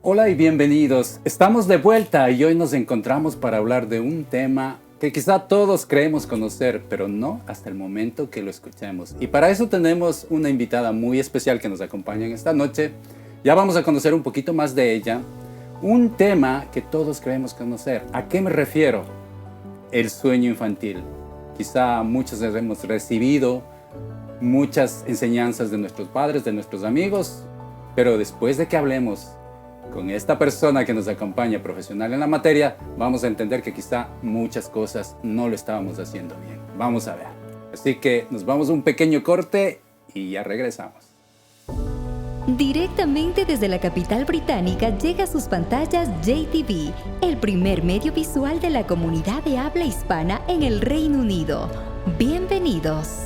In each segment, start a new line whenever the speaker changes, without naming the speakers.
Hola y bienvenidos. Estamos de vuelta y hoy nos encontramos para hablar de un tema que quizá todos creemos conocer, pero no hasta el momento que lo escuchemos. Y para eso tenemos una invitada muy especial que nos acompaña en esta noche. Ya vamos a conocer un poquito más de ella. Un tema que todos creemos conocer. ¿A qué me refiero? El sueño infantil. Quizá muchos hemos recibido muchas enseñanzas de nuestros padres, de nuestros amigos, pero después de que hablemos con esta persona que nos acompaña, profesional en la materia, vamos a entender que quizá muchas cosas no lo estábamos haciendo bien. Vamos a ver. Así que nos vamos a un pequeño corte y ya regresamos.
Directamente desde la capital británica llega a sus pantallas JTV, el primer medio visual de la comunidad de habla hispana en el Reino Unido. Bienvenidos.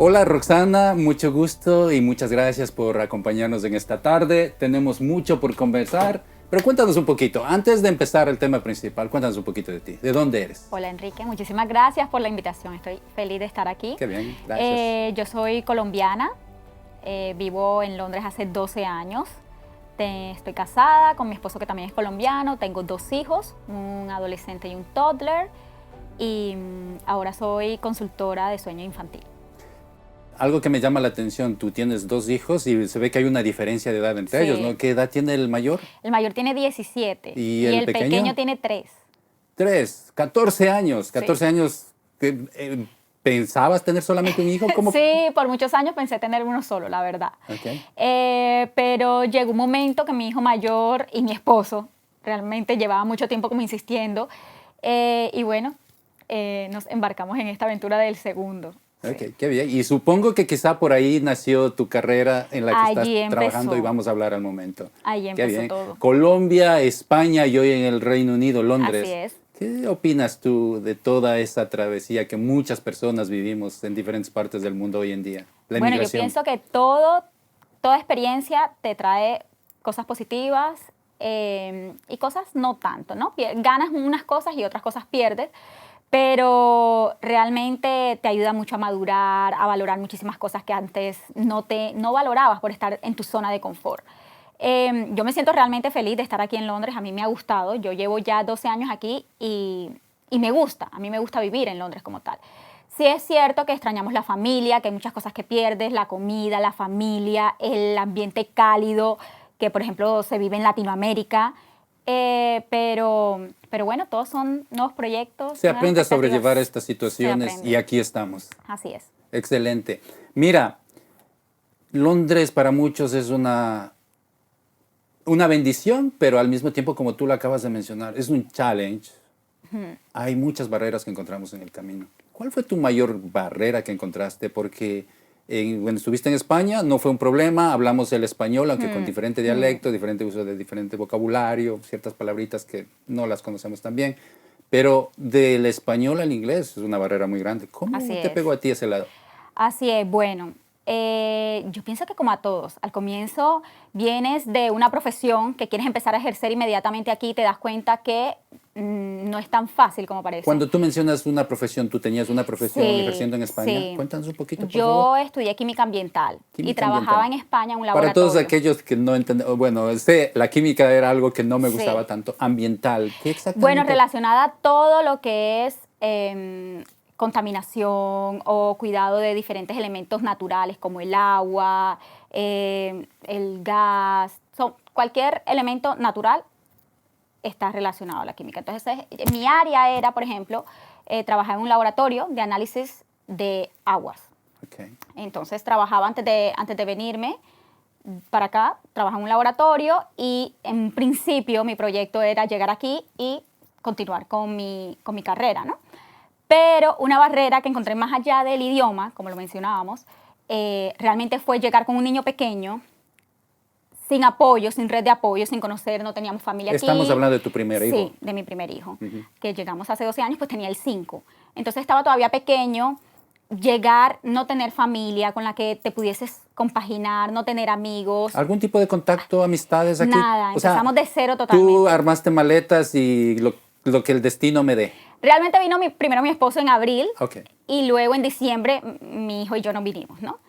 Hola Roxana, mucho gusto y muchas gracias por acompañarnos en esta tarde. Tenemos mucho por conversar, pero cuéntanos un poquito. Antes de empezar el tema principal, cuéntanos un poquito de ti. ¿De dónde eres?
Hola Enrique, muchísimas gracias por la invitación. Estoy feliz de estar aquí.
Qué bien, gracias.
Yo soy colombiana, vivo en Londres hace 12 años. Estoy casada con mi esposo que también es colombiano, tengo 2 hijos, un adolescente y un toddler, y ahora soy consultora de sueño infantil.
Algo que me llama la atención, tú tienes 2 hijos y se ve que hay una diferencia de edad entre ellos, ¿no? ¿Qué edad tiene el mayor?
El mayor tiene 17
y el
pequeño tiene 3.
3, 14 años. 14 años. ¿Pensabas tener solamente un hijo? ¿Cómo?
Sí, por muchos años pensé tener uno solo, la verdad.
Okay.
Pero llegó un momento que mi hijo mayor y mi esposo realmente llevaba mucho tiempo como insistiendo, y bueno, nos embarcamos en esta aventura del segundo.
Ok, sí. Qué bien. Y supongo que quizá por ahí nació tu carrera en la que
Allí
estás trabajando
empezó.
y vamos a hablar al momento.
Ahí empezó todo.
Colombia, España y hoy en el Reino Unido, Londres.
Así es.
¿Qué opinas tú de toda esa travesía que muchas personas vivimos en diferentes partes del mundo hoy en día?
Bueno, yo pienso que toda experiencia te trae cosas positivas y cosas no tanto, ¿no? Ganas unas cosas y otras cosas pierdes, pero realmente te ayuda mucho a madurar, a valorar muchísimas cosas que antes no valorabas por estar en tu zona de confort. Yo me siento realmente feliz de estar aquí en Londres, a mí me ha gustado, yo llevo ya 12 años aquí y me gusta, a mí me gusta vivir en Londres como tal. Sí es cierto que extrañamos la familia, que hay muchas cosas que pierdes, la comida, la familia, el ambiente cálido que por ejemplo se vive en Latinoamérica, pero bueno, todos son nuevos proyectos.
Se aprende a sobrellevar estas situaciones y aquí estamos.
Así es.
Excelente. Mira, Londres para muchos es una bendición, pero al mismo tiempo, como tú lo acabas de mencionar, es un challenge. Hay muchas barreras que encontramos en el camino. ¿Cuál fue tu mayor barrera que encontraste? Porque cuando estuviste en España no fue un problema, hablamos el español, aunque con diferente dialecto, diferente uso de diferente vocabulario, ciertas palabritas que no las conocemos tan bien, pero del español al inglés es una barrera muy grande. ¿Cómo te pegó a ti ese lado?
Así es, bueno, yo pienso que como a todos, al comienzo vienes de una profesión que quieres empezar a ejercer inmediatamente aquí y te das cuenta que no es tan fácil como parece.
Cuando tú mencionas una profesión, ¿tú tenías una profesión ejerciendo en España?
Sí.
Cuéntanos un poquito, por
favor. Yo estudié química ambiental y trabajaba en España en un laboratorio.
Para todos aquellos que no entienden, bueno, la química era algo que no me gustaba tanto. Ambiental, ¿qué exactamente?
Bueno, relacionada a todo lo que es contaminación o cuidado de diferentes elementos naturales como el agua, el gas, cualquier elemento natural está relacionado a la química. Entonces, mi área era, por ejemplo, trabajar en un laboratorio de análisis de aguas.
Okay.
Entonces, trabajaba antes de venirme para acá, trabajaba en un laboratorio y en principio mi proyecto era llegar aquí y continuar con mi carrera, ¿no? Pero una barrera que encontré más allá del idioma, como lo mencionábamos, realmente fue llegar con un niño pequeño, sin apoyo, sin red de apoyo, sin conocer, no teníamos familia aquí.
Estamos hablando de tu primer hijo.
Sí, de mi primer hijo, que llegamos hace 12 años, pues tenía el 5. Entonces estaba todavía pequeño, llegar, no tener familia con la que te pudieses compaginar, no tener amigos.
¿Algún tipo de contacto, amistades aquí?
Nada, empezamos de cero totalmente.
Tú armaste maletas y lo que el destino me dé.
Realmente vino primero mi esposo en abril,
okay,
y luego en diciembre mi hijo y yo nos vinimos, ¿no?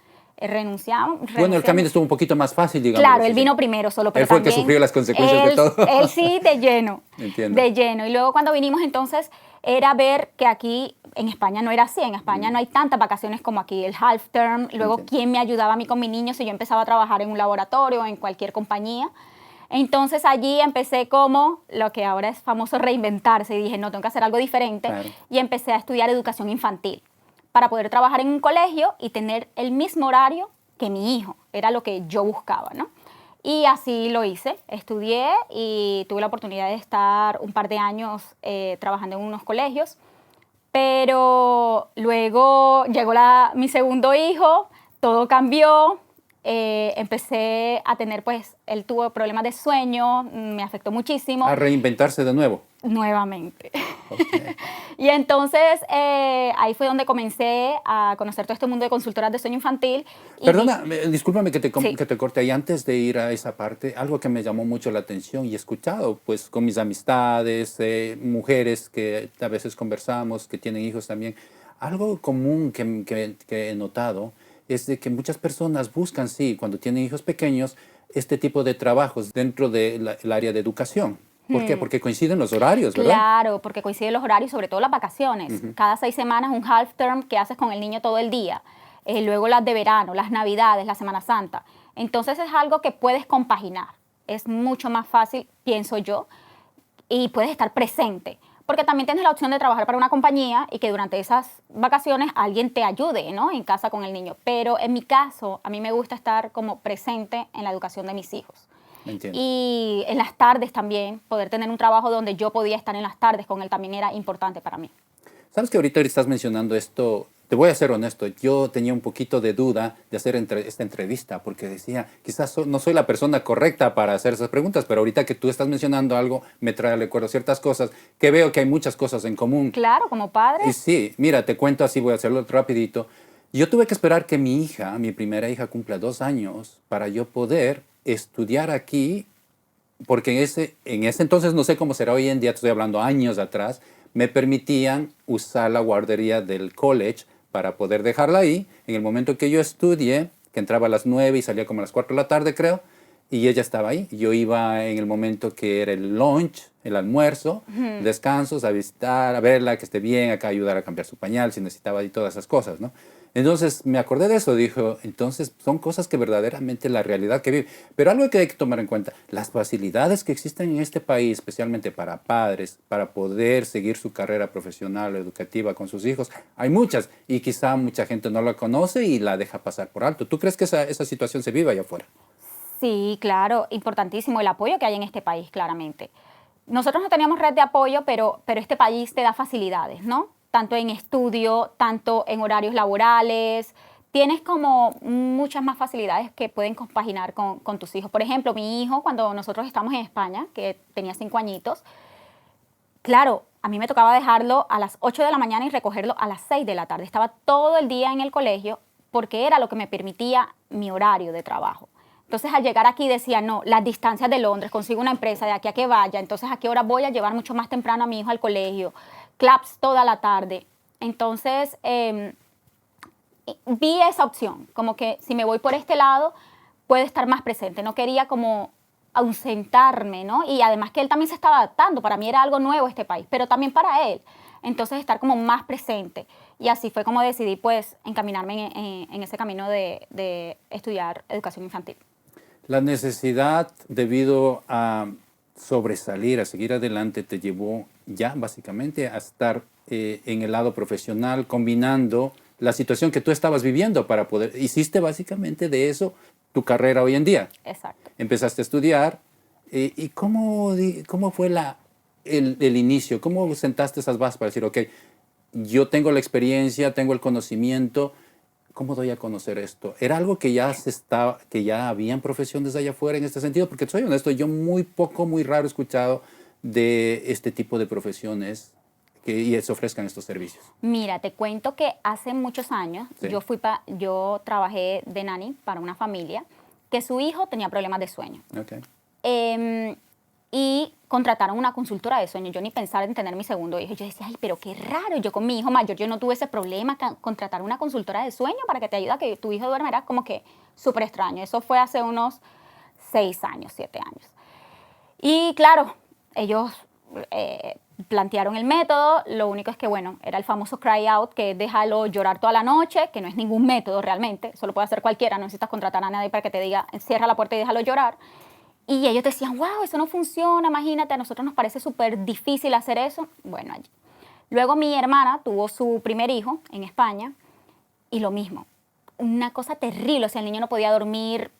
renunciamos.
Bueno, el camino estuvo un poquito más fácil, digamos.
Claro, él vino primero solo, pero
él fue el que
también
sufrió las consecuencias de todo.
Él sí, de lleno.
Entiendo.
De lleno. Y luego cuando vinimos entonces era ver que aquí en España no era así. En España no hay tantas vacaciones como aquí, el half term. Luego,
Entiendo.
¿quién me ayudaba a mí con mi niño si yo empezaba a trabajar en un laboratorio o en cualquier compañía? Entonces allí empecé como lo que ahora es famoso reinventarse y dije, no, tengo que hacer algo diferente.
Claro.
Y empecé a estudiar educación infantil para poder trabajar en un colegio y tener el mismo horario que mi hijo. Era lo que yo buscaba, ¿no? Y así lo hice. Estudié y tuve la oportunidad de estar un par de años trabajando en unos colegios. Pero luego llegó mi segundo hijo, todo cambió. Empecé a tener, pues, él tuvo problemas de sueño, me afectó muchísimo.
A reinventarse de nuevo.
Nuevamente.
Okay.
Y entonces ahí fue donde comencé a conocer todo este mundo de consultoras de sueño infantil.
Perdona, discúlpame que
Sí.
te corte ahí. Antes de ir a esa parte, algo que me llamó mucho la atención y he escuchado pues con mis amistades, mujeres que a veces conversamos, que tienen hijos también, algo común que he notado es de que muchas personas buscan, sí, cuando tienen hijos pequeños, este tipo de trabajos dentro del área de educación. ¿Por qué? Porque coinciden los horarios, ¿verdad?
Claro, porque coinciden los horarios, sobre todo las vacaciones. Cada 6 semanas un half term que haces con el niño todo el día. Luego las de verano, las navidades, la Semana Santa. Entonces es algo que puedes compaginar. Es mucho más fácil, pienso yo, y puedes estar presente. Porque también tienes la opción de trabajar para una compañía y que durante esas vacaciones alguien te ayude, ¿no? En casa con el niño. Pero en mi caso, a mí me gusta estar como presente en la educación de mis hijos.
Entiendo.
Y en las tardes también, poder tener un trabajo donde yo podía estar en las tardes con él también era importante para mí.
Sabes que ahorita estás mencionando esto, te voy a ser honesto, yo tenía un poquito de duda de hacer esta entrevista porque decía, quizás no soy la persona correcta para hacer esas preguntas, pero ahorita que tú estás mencionando algo, me trae al recuerdo ciertas cosas que veo que hay muchas cosas en común.
Claro, como padre.
Y sí, mira, te cuento así, voy a hacerlo rapidito. Yo tuve que esperar que mi hija, mi primera hija, cumpla 2 años para yo poder estudiar aquí, porque en ese entonces, no sé cómo será hoy en día, te estoy hablando años atrás, me permitían usar la guardería del college para poder dejarla ahí. En el momento que yo estudié, que entraba a las 9 y salía como a las 4 de la tarde, creo, y ella estaba ahí. Yo iba en el momento que era el lunch, el almuerzo, descansos, a visitar, a verla, que esté bien, acá ayudar a cambiar su pañal si necesitaba y todas esas cosas, ¿no? Entonces me acordé de eso, dijo, entonces son cosas que verdaderamente la realidad que vive. Pero algo que hay que tomar en cuenta, las facilidades que existen en este país, especialmente para padres, para poder seguir su carrera profesional o educativa con sus hijos, hay muchas y quizá mucha gente no la conoce y la deja pasar por alto. ¿Tú crees que esa situación se vive allá afuera?
Sí, claro, importantísimo el apoyo que hay en este país, claramente. Nosotros no teníamos red de apoyo, pero este país te da facilidades, ¿no? Tanto en estudio, tanto en horarios laborales. Tienes como muchas más facilidades que pueden compaginar con tus hijos. Por ejemplo, mi hijo, cuando nosotros estamos en España, que tenía 5 añitos, claro, a mí me tocaba dejarlo a las 8 de la mañana y recogerlo a las 6 de la tarde. Estaba todo el día en el colegio porque era lo que me permitía mi horario de trabajo. Entonces, al llegar aquí decía, no, las distancias de Londres, consigo una empresa de aquí a que vaya, entonces a qué hora voy a llevar mucho más temprano a mi hijo al colegio, claps toda la tarde. Entonces, vi esa opción, como que si me voy por este lado, puedo estar más presente. No quería como ausentarme, ¿no? Y además que él también se estaba adaptando, para mí era algo nuevo este país, pero también para él. Entonces, estar como más presente. Y así fue como decidí, pues, encaminarme en ese camino de estudiar educación infantil.
La necesidad debido a sobresalir, a seguir adelante, te llevó ya básicamente a estar en el lado profesional, combinando la situación que tú estabas viviendo para poder, hiciste básicamente de eso tu carrera hoy en día.
Exacto.
Empezaste a estudiar y ¿cómo fue el inicio? ¿Cómo sentaste esas bases para decir, ok, yo tengo la experiencia, tengo el conocimiento, ¿cómo doy a conocer esto? ¿Era algo que ya habían profesiones allá afuera en este sentido? Porque soy honesto, yo muy muy raro he escuchado de este tipo de profesiones que se ofrezcan estos servicios.
Mira, te cuento que hace muchos años
Sí.
yo trabajé de nanny para una familia que su hijo tenía problemas de sueño.
Okay.
y contrataron una consultora de sueño. Yo ni pensaba en tener mi segundo hijo. Yo decía, ay, pero qué raro. Yo con mi hijo mayor, yo no tuve ese problema, contratar una consultora de sueño para que te ayude a que tu hijo duerma. Era como que súper extraño. Eso fue hace unos 6 años, 7 años. Y claro, ellos plantearon el método. Lo único es que, bueno, era el famoso cry out, que es déjalo llorar toda la noche, que no es ningún método realmente. Eso lo puede hacer cualquiera. No necesitas contratar a nadie para que te diga, cierra la puerta y déjalo llorar. Y ellos decían, wow, eso no funciona, imagínate, a nosotros nos parece súper difícil hacer eso. Bueno, allí. Luego mi hermana tuvo su primer hijo en España y lo mismo, una cosa terrible, o sea, el niño no podía dormir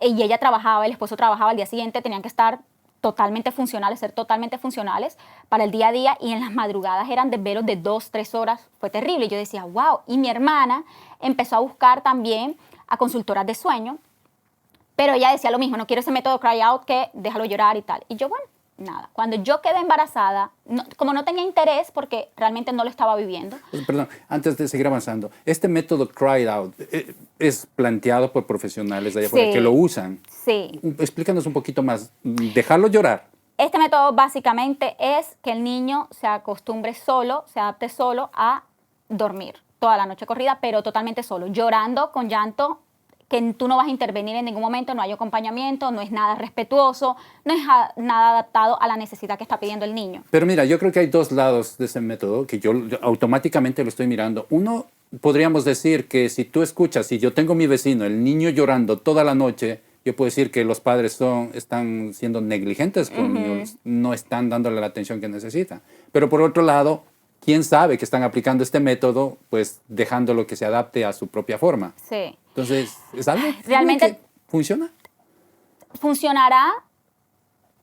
y ella trabajaba, el esposo trabajaba, al día siguiente tenían que estar totalmente funcionales, ser totalmente funcionales para el día a día, y en las madrugadas eran desvelos de 2, 3 horas, fue terrible. Yo decía, wow, y mi hermana empezó a buscar también a consultoras de sueño. Pero ella decía lo mismo, no quiero ese método cry out, que déjalo llorar y tal. Y yo, bueno, nada. Cuando yo quedé embarazada, como no tenía interés porque realmente no lo estaba viviendo.
Perdón, antes de seguir avanzando, este método cry out es planteado por profesionales de allá afuera que lo usan.
Sí.
Explícanos un poquito más. Dejarlo llorar.
Este método básicamente es que el niño se acostumbre solo, se adapte solo a dormir toda la noche corrida, pero totalmente solo, llorando con llanto, que tú no vas a intervenir en ningún momento, no hay acompañamiento, no es nada respetuoso, no es nada adaptado a la necesidad que está pidiendo el niño.
Pero mira, yo creo que hay dos lados de ese método que yo automáticamente lo estoy mirando. Uno, podríamos decir que si tú escuchas, si yo tengo mi vecino, el niño llorando toda la noche, yo puedo decir que los padres están siendo negligentes con niños, no están dándole la atención que necesitan. Pero por otro lado, quién sabe que están aplicando este método, pues dejándolo que se adapte a su propia forma.
Sí.
Entonces, ¿es algo
realmente
que funciona?
Funcionará.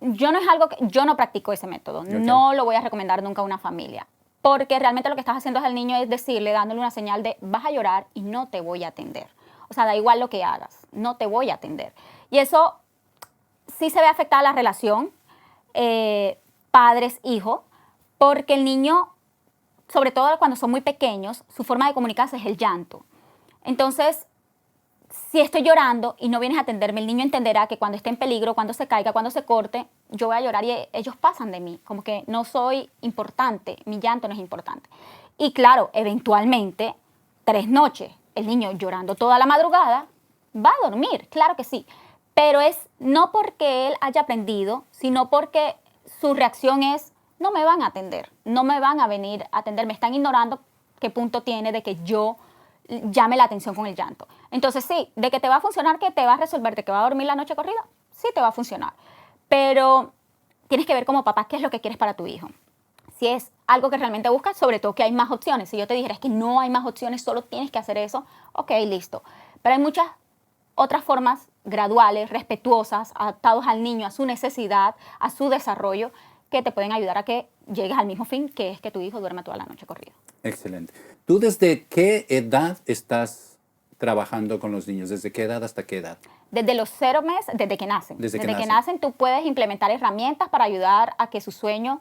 Yo no practico ese método. Okay. No lo voy a recomendar nunca a una familia. Porque realmente lo que estás haciendo al niño es decirle, dándole una señal de vas a llorar y no te voy a atender. O sea, da igual lo que hagas, no te voy a atender. Y eso sí se ve afectada la relación padres-hijo, porque el niño, sobre todo cuando son muy pequeños, su forma de comunicarse es el llanto. Entonces, si estoy llorando y no vienes a atenderme, el niño entenderá que cuando esté en peligro, cuando se caiga, cuando se corte, yo voy a llorar y ellos pasan de mí. Como que no soy importante, mi llanto no es importante. Y claro, eventualmente, 3 noches, el niño llorando toda la madrugada, va a dormir, claro que sí. Pero es no porque él haya aprendido, sino porque su reacción es, no me van a atender, no me van a venir a atender, me están ignorando qué punto tiene de que yo llame la atención con el llanto. Entonces sí, de que te va a funcionar, que te va a resolver, de que va a dormir la noche corrida, sí te va a funcionar. Pero tienes que ver como papá qué es lo que quieres para tu hijo. Si es algo que realmente buscas, sobre todo que hay más opciones. Si yo te dijera es que no hay más opciones, solo tienes que hacer eso, ok, listo. Pero hay muchas otras formas graduales, respetuosas, adaptados al niño, a su necesidad, a su desarrollo, que te pueden ayudar a que llegues al mismo fin, que es que tu hijo duerma toda la noche corrida.
Excelente. ¿Tú desde qué edad estás trabajando con los niños? ¿Desde qué edad hasta qué edad?
Desde los 0 meses, desde que nacen.
Desde que
nacen tú puedes implementar herramientas para ayudar a que su sueño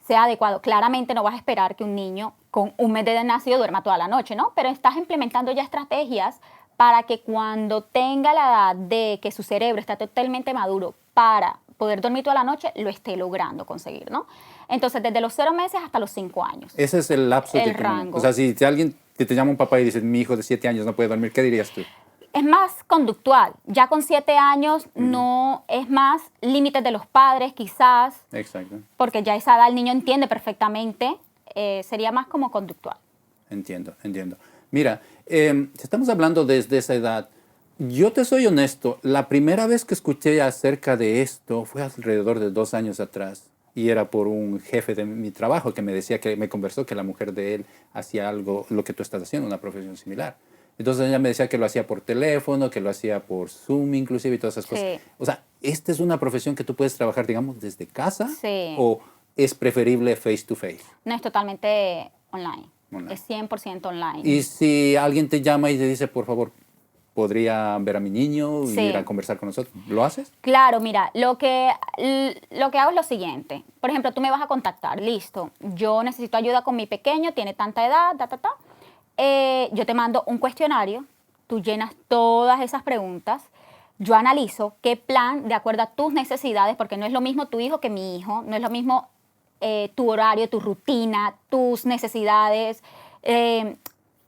sea adecuado. Claramente no vas a esperar que un niño con 1 mes de nacido duerma toda la noche, ¿no? Pero estás implementando ya estrategias para que cuando tenga la edad de que su cerebro está totalmente maduro para poder dormir toda la noche, lo esté logrando conseguir, ¿no? Entonces, desde los 0 meses hasta los 5 años.
Ese es el lapso.
El rango.
O sea, si alguien te llama un papá y dice, mi hijo de 7 años no puede dormir, ¿qué dirías tú?
Es más conductual. Ya con 7 años no es más límites de los padres, quizás.
Exacto.
Porque ya a esa edad el niño entiende perfectamente. Sería más como conductual.
Entiendo. Mira, si estamos hablando desde esa edad, yo te soy honesto, la primera vez que escuché acerca de esto fue alrededor de 2 años atrás. Y era por un jefe de mi trabajo que me decía, que me conversó que la mujer de él hacía algo, lo que tú estás haciendo, una profesión similar. Entonces ella me decía que lo hacía por teléfono, que lo hacía por Zoom inclusive y todas esas cosas. O sea, ¿esta es una profesión que tú puedes trabajar, digamos, desde casa?
Sí.
¿O es preferible face to face?
No, es totalmente online. Es 100% online.
Y si alguien te llama y te dice, por favor, ¿podría ver a mi niño y ir a conversar con nosotros? ¿Lo haces?
Claro, mira, lo que hago es lo siguiente. Por ejemplo, tú me vas a contactar, listo. Yo necesito ayuda con mi pequeño, tiene tanta edad, yo te mando un cuestionario, tú llenas todas esas preguntas. yo analizo qué plan de acuerdo a tus necesidades, porque no es lo mismo tu hijo que mi hijo, no es lo mismo tu horario, tu rutina, tus necesidades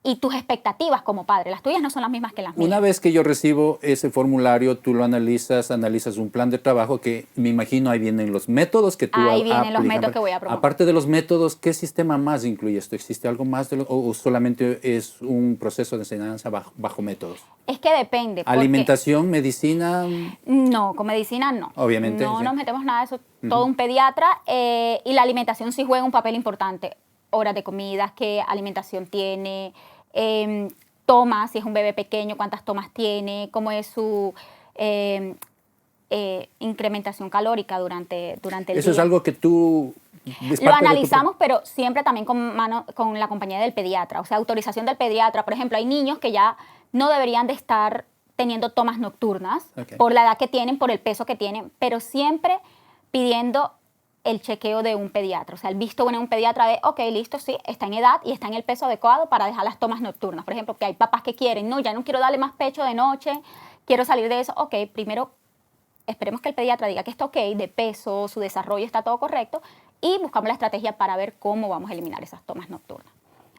y tus expectativas como padre. Las tuyas no son las mismas que las mías.
Una vez que yo recibo ese formulario, tú lo analizas un plan de trabajo que me imagino ahí vienen los métodos que tú
Ahí vienen
aplicas.
los métodos que voy a promover.
Aparte de los métodos, ¿qué sistema más incluye esto? ¿Existe algo más o solamente es un proceso de enseñanza bajo métodos?
Es que depende.
¿Alimentación, medicina?
No, con medicina no.
Obviamente.
No
sí.
nos metemos nada de eso. Todo un pediatra y la alimentación sí juega un papel importante. Horas de comidas, qué alimentación tiene, tomas, si es un bebé pequeño, cuántas tomas tiene, cómo es su incrementación calórica durante el día.
Eso es algo que tú...
Lo analizamos, pero siempre también con la compañía del pediatra, o sea, autorización del pediatra. Por ejemplo, hay niños que ya no deberían de estar teniendo tomas nocturnas por la edad que tienen, por el peso que tienen, pero siempre pidiendo el chequeo de un pediatra, o sea, el visto bueno de un pediatra de, ok, listo, sí, está en edad y está en el peso adecuado para dejar las tomas nocturnas. Por ejemplo, que hay papás que quieren, no, ya no quiero darle más pecho de noche, quiero salir de eso. Ok, primero esperemos que el pediatra diga que está ok, de peso, su desarrollo está todo correcto y buscamos la estrategia para ver cómo vamos a eliminar esas tomas nocturnas.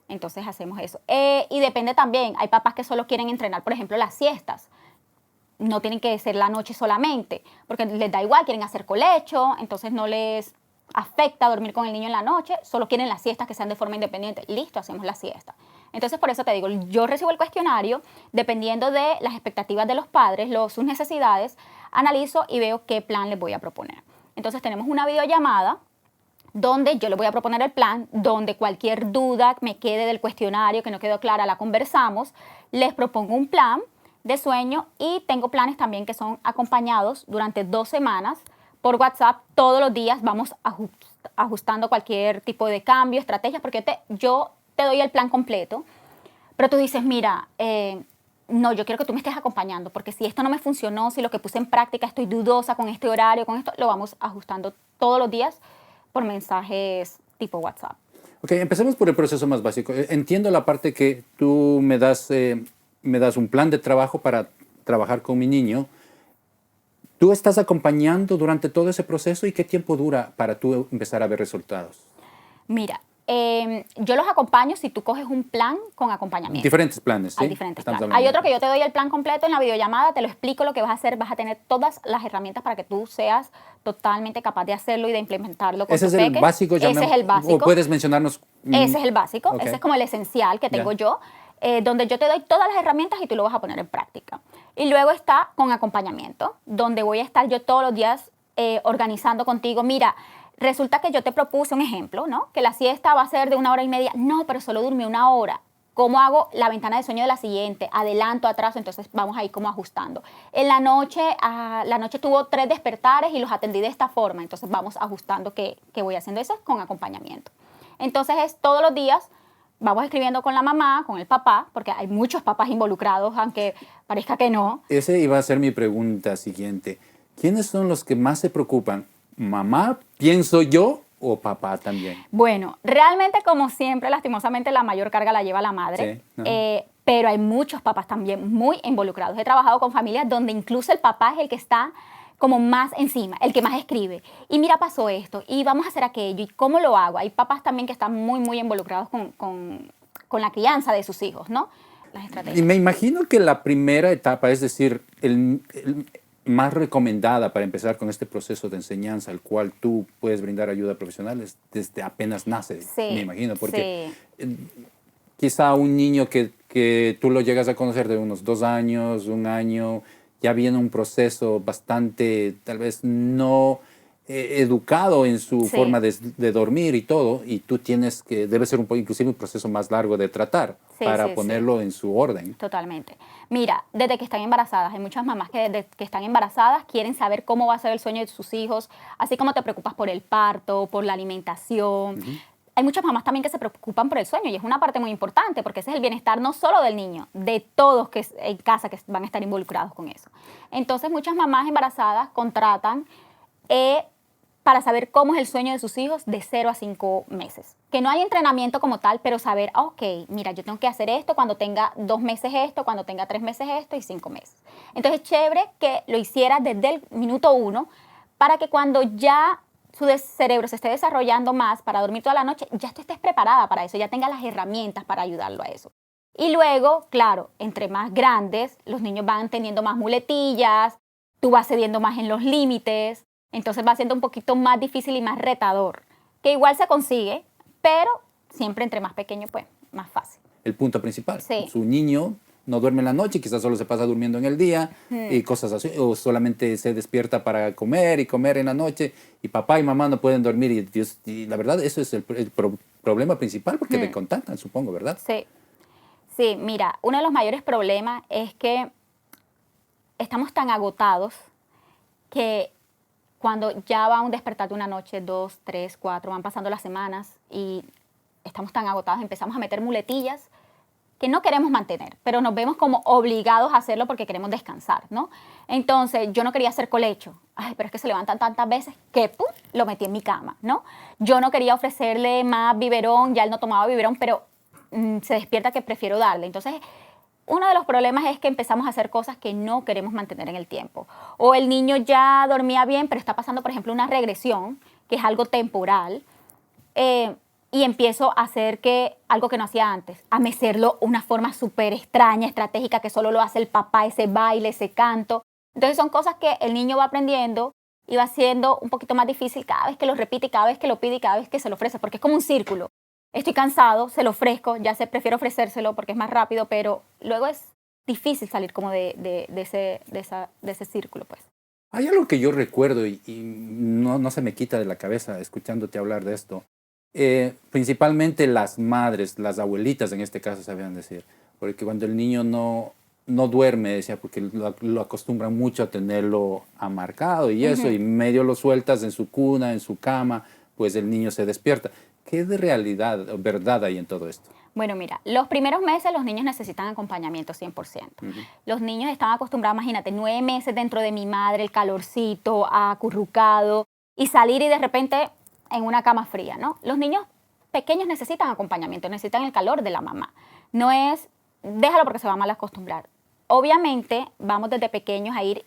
Entonces hacemos eso. Y depende también, hay papás que solo quieren entrenar, por ejemplo, las siestas. No tienen que ser la noche solamente, porque les da igual, quieren hacer colecho, entonces no les afecta dormir con el niño en la noche, solo quieren las siestas que sean de forma independiente. Listo, hacemos la siesta. Entonces, por eso te digo, yo recibo el cuestionario, dependiendo de las expectativas de los padres, sus necesidades, analizo y veo qué plan les voy a proponer. Entonces, tenemos una videollamada donde yo les voy a proponer el plan, donde cualquier duda me quede del cuestionario, que no quedó clara, la conversamos, les propongo un plan de sueño y tengo planes también que son acompañados durante 2 semanas por WhatsApp. Todos los días vamos ajustando cualquier tipo de cambio, estrategias, porque yo te doy el plan completo, pero tú dices, mira, no, yo quiero que tú me estés acompañando, porque si esto no me funcionó, si lo que puse en práctica estoy dudosa con este horario, con esto, lo vamos ajustando todos los días por mensajes tipo WhatsApp.
Ok, empecemos por el proceso más básico. Entiendo la parte que tú me das un plan de trabajo para trabajar con mi niño. ¿Tú estás acompañando durante todo ese proceso y qué tiempo dura para tú empezar a ver resultados?
Mira, yo los acompaño si tú coges un plan con acompañamiento.
Diferentes planes, ¿sí?
Hay diferentes planes. Hay otro que yo te doy el plan completo en la videollamada, te lo explico lo que vas a hacer, vas a tener todas las herramientas para que tú seas totalmente capaz de hacerlo y de implementarlo con
¿Ese
tu
es el
peque.
básico?
Ese es el básico.
¿O puedes mencionarnos?
Ese es el básico,
Okay.
ese es como el esencial que tengo yo, donde yo te doy todas las herramientas y tú lo vas a poner en práctica. Y luego está con acompañamiento, donde voy a estar yo todos los días organizando contigo. Mira, resulta que yo te propuse un ejemplo, ¿no? Que la siesta va a ser de 1 hora y media. No, pero solo durmió 1 hora. ¿Cómo hago la ventana de sueño de la siguiente? Adelanto, atraso, entonces vamos a ir como ajustando. En la noche tuvo 3 despertares y los atendí de esta forma, entonces vamos ajustando que voy haciendo eso con acompañamiento. Entonces es todos los días, vamos escribiendo con la mamá, con el papá, porque hay muchos papás involucrados, aunque parezca que no.
Ese iba a ser mi pregunta siguiente. ¿Quiénes son los que más se preocupan? ¿Mamá, pienso yo, o papá también?
Bueno, realmente, como siempre, lastimosamente, la mayor carga la lleva la madre.
Sí,
pero hay muchos papás también muy involucrados. He trabajado con familias donde incluso el papá es el que está como más encima, el que más escribe. Y mira, pasó esto, y vamos a hacer aquello, y cómo lo hago. Hay papás también que están muy, muy involucrados con la crianza de sus hijos, ¿no? Las estrategias.
Y me imagino que la primera etapa, es decir, el más recomendada para empezar con este proceso de enseñanza, al cual tú puedes brindar ayuda profesional, es desde apenas nace,
Sí,
me imagino, porque
sí.
Quizá un niño que tú lo llegas a conocer de unos 2 años, 1 año, ya viene un proceso bastante, tal vez no educado en su forma de dormir y todo, y tú debe ser inclusive un proceso más largo de tratar para ponerlo en su orden.
Totalmente. Mira, desde que están embarazadas, hay muchas mamás que desde que están embarazadas quieren saber cómo va a ser el sueño de sus hijos, así como te preocupas por el parto, por la alimentación. Hay muchas mamás también que se preocupan por el sueño y es una parte muy importante porque ese es el bienestar no solo del niño, de todos que en casa que van a estar involucrados con eso. Entonces muchas mamás embarazadas contratan para saber cómo es el sueño de sus hijos de 0 a 5 meses. Que no hay entrenamiento como tal, pero saber, ok, mira, yo tengo que hacer esto cuando tenga 2 meses esto, cuando tenga 3 meses esto y 5 meses. Entonces, chévere que lo hiciera desde el minuto 1 para que cuando ya su cerebro se esté desarrollando más para dormir toda la noche, ya tú estés preparada para eso, ya tengas las herramientas para ayudarlo a eso. Y luego, claro, entre más grandes, los niños van teniendo más muletillas, tú vas cediendo más en los límites, entonces va siendo un poquito más difícil y más retador, que igual se consigue, pero siempre entre más pequeño, pues, más fácil.
El punto principal.
Sí.
Su niño no duerme en la noche, quizás solo se pasa durmiendo en el día y cosas así, o solamente se despierta para comer y comer en la noche y papá y mamá no pueden dormir y la verdad eso es el problema principal porque te contactan, supongo, ¿verdad?
Sí. Sí, mira, uno de los mayores problemas es que estamos tan agotados que cuando ya va un despertar de una noche, 2, 3, 4, van pasando las semanas y estamos tan agotados, empezamos a meter muletillas que no queremos mantener, pero nos vemos como obligados a hacerlo porque queremos descansar, ¿no? Entonces, yo no quería hacer colecho. Ay, pero es que se levantan tantas veces que ¡pum!, lo metí en mi cama, ¿no? Yo no quería ofrecerle más biberón, ya él no tomaba biberón, pero se despierta que prefiero darle. Entonces, uno de los problemas es que empezamos a hacer cosas que no queremos mantener en el tiempo. O el niño ya dormía bien, pero está pasando, por ejemplo, una regresión, que es algo temporal, y empiezo a hacer algo que no hacía antes, a mecerlo de una forma súper extraña, estratégica, que solo lo hace el papá, ese baile, ese canto. Entonces son cosas que el niño va aprendiendo y va siendo un poquito más difícil cada vez que lo repite, y cada vez que lo pide y cada vez que se lo ofrece, porque es como un círculo. Estoy cansado, se lo ofrezco, ya sé, prefiero ofrecérselo porque es más rápido, pero luego es difícil salir como de ese círculo, pues.
Hay algo que yo recuerdo y no se me quita de la cabeza escuchándote hablar de esto. Principalmente las madres, las abuelitas en este caso sabían decir, porque cuando el niño no duerme, decía, porque lo acostumbran mucho a tenerlo amarcado y eso, y medio lo sueltas en su cuna, en su cama, pues el niño se despierta. ¿Qué de realidad o verdad hay en todo esto?
Bueno, mira, los primeros meses los niños necesitan acompañamiento 100%. Los niños están acostumbrados, imagínate, 9 meses dentro de mi madre, el calorcito, acurrucado, y salir y de repente en una cama fría, ¿no? Los niños pequeños necesitan acompañamiento, necesitan el calor de la mamá. No es, déjalo porque se va a mal acostumbrar. Obviamente, vamos desde pequeños a ir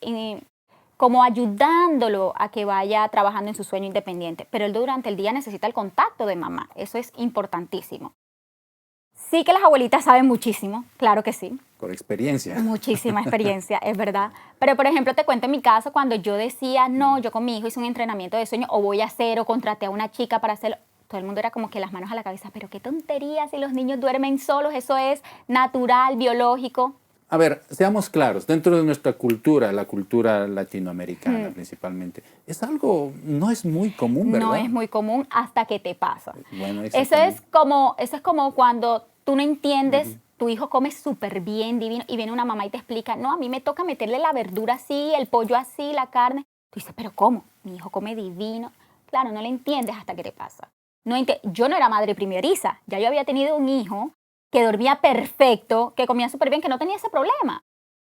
como ayudándolo a que vaya trabajando en su sueño independiente, pero él durante el día necesita el contacto de mamá. Eso es importantísimo. Sí que las abuelitas saben muchísimo, claro que sí.
Por experiencia.
Muchísima experiencia, es verdad. Pero, por ejemplo, te cuento en mi caso, cuando yo decía, no, yo con mi hijo hice un entrenamiento de sueño, o voy a hacer, o contraté a una chica para hacerlo, todo el mundo era como que las manos a la cabeza, pero qué tontería, si los niños duermen solos, eso es natural, biológico.
A ver, seamos claros, dentro de nuestra cultura, la cultura latinoamericana principalmente, es algo, no es muy común, ¿verdad?
No es muy común hasta que te pasa.
Bueno,
eso es como cuando tú no entiendes, tu hijo come súper bien, divino, y viene una mamá y te explica, no, a mí me toca meterle la verdura así, el pollo así, la carne. Tú dices, pero ¿cómo? Mi hijo come divino. Claro, no lo entiendes hasta que te pasa. Yo no era madre primeriza, ya yo había tenido un hijo que dormía perfecto, que comía súper bien, que no tenía ese problema.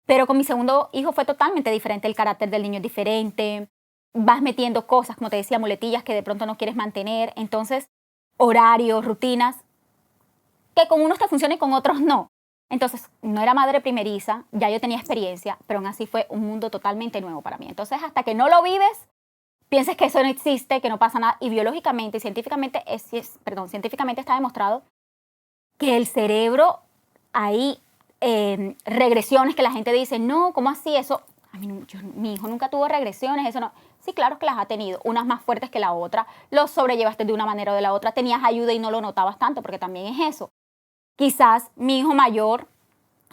Pero con mi segundo hijo fue totalmente diferente, el carácter del niño es diferente, vas metiendo cosas, como te decía, muletillas que de pronto no quieres mantener, entonces horarios, rutinas, que con unos te funcionan y con otros no. Entonces, no era madre primeriza, ya yo tenía experiencia, pero aún así fue un mundo totalmente nuevo para mí. Entonces, hasta que no lo vives, pienses que eso no existe, que no pasa nada, y biológicamente y científicamente, científicamente está demostrado que el cerebro, hay regresiones que la gente dice, no, ¿cómo así? Eso, mi hijo nunca tuvo regresiones, eso no. Sí, claro que las ha tenido, unas más fuertes que la otra, los sobrellevaste de una manera o de la otra, tenías ayuda y no lo notabas tanto, porque también es eso. Quizás mi hijo mayor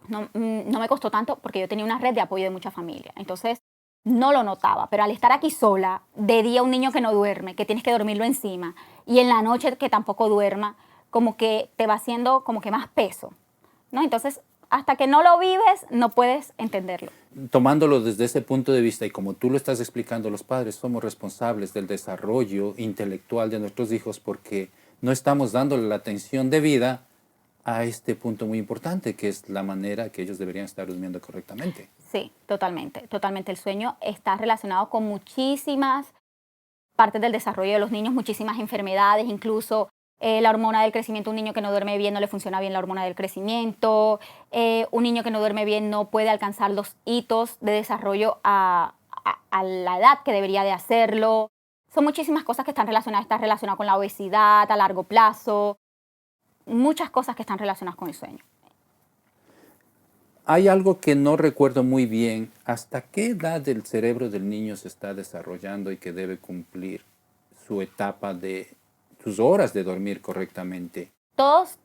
no me costó tanto porque yo tenía una red de apoyo de mucha familia, entonces no lo notaba, pero al estar aquí sola, de día un niño que no duerme, que tienes que dormirlo encima, y en la noche que tampoco duerma, como que te va haciendo como que más peso, ¿no? Entonces, hasta que no lo vives, no puedes entenderlo.
Tomándolo desde ese punto de vista y como tú lo estás explicando, los padres somos responsables del desarrollo intelectual de nuestros hijos porque no estamos dándole la atención debida a este punto muy importante, que es la manera que ellos deberían estar durmiendo correctamente.
Sí, totalmente, totalmente. El sueño está relacionado con muchísimas partes del desarrollo de los niños, muchísimas enfermedades, incluso la hormona del crecimiento. Un niño que no duerme bien no le funciona bien la hormona del crecimiento. Un niño que no duerme bien no puede alcanzar los hitos de desarrollo a la edad que debería de hacerlo. Son muchísimas cosas que están relacionadas. Está relacionado con la obesidad a largo plazo. Muchas cosas que están relacionadas con el sueño.
Hay algo que no recuerdo muy bien. ¿Hasta qué edad el cerebro del niño se está desarrollando y que debe cumplir su etapa de sus horas de dormir correctamente?
Todos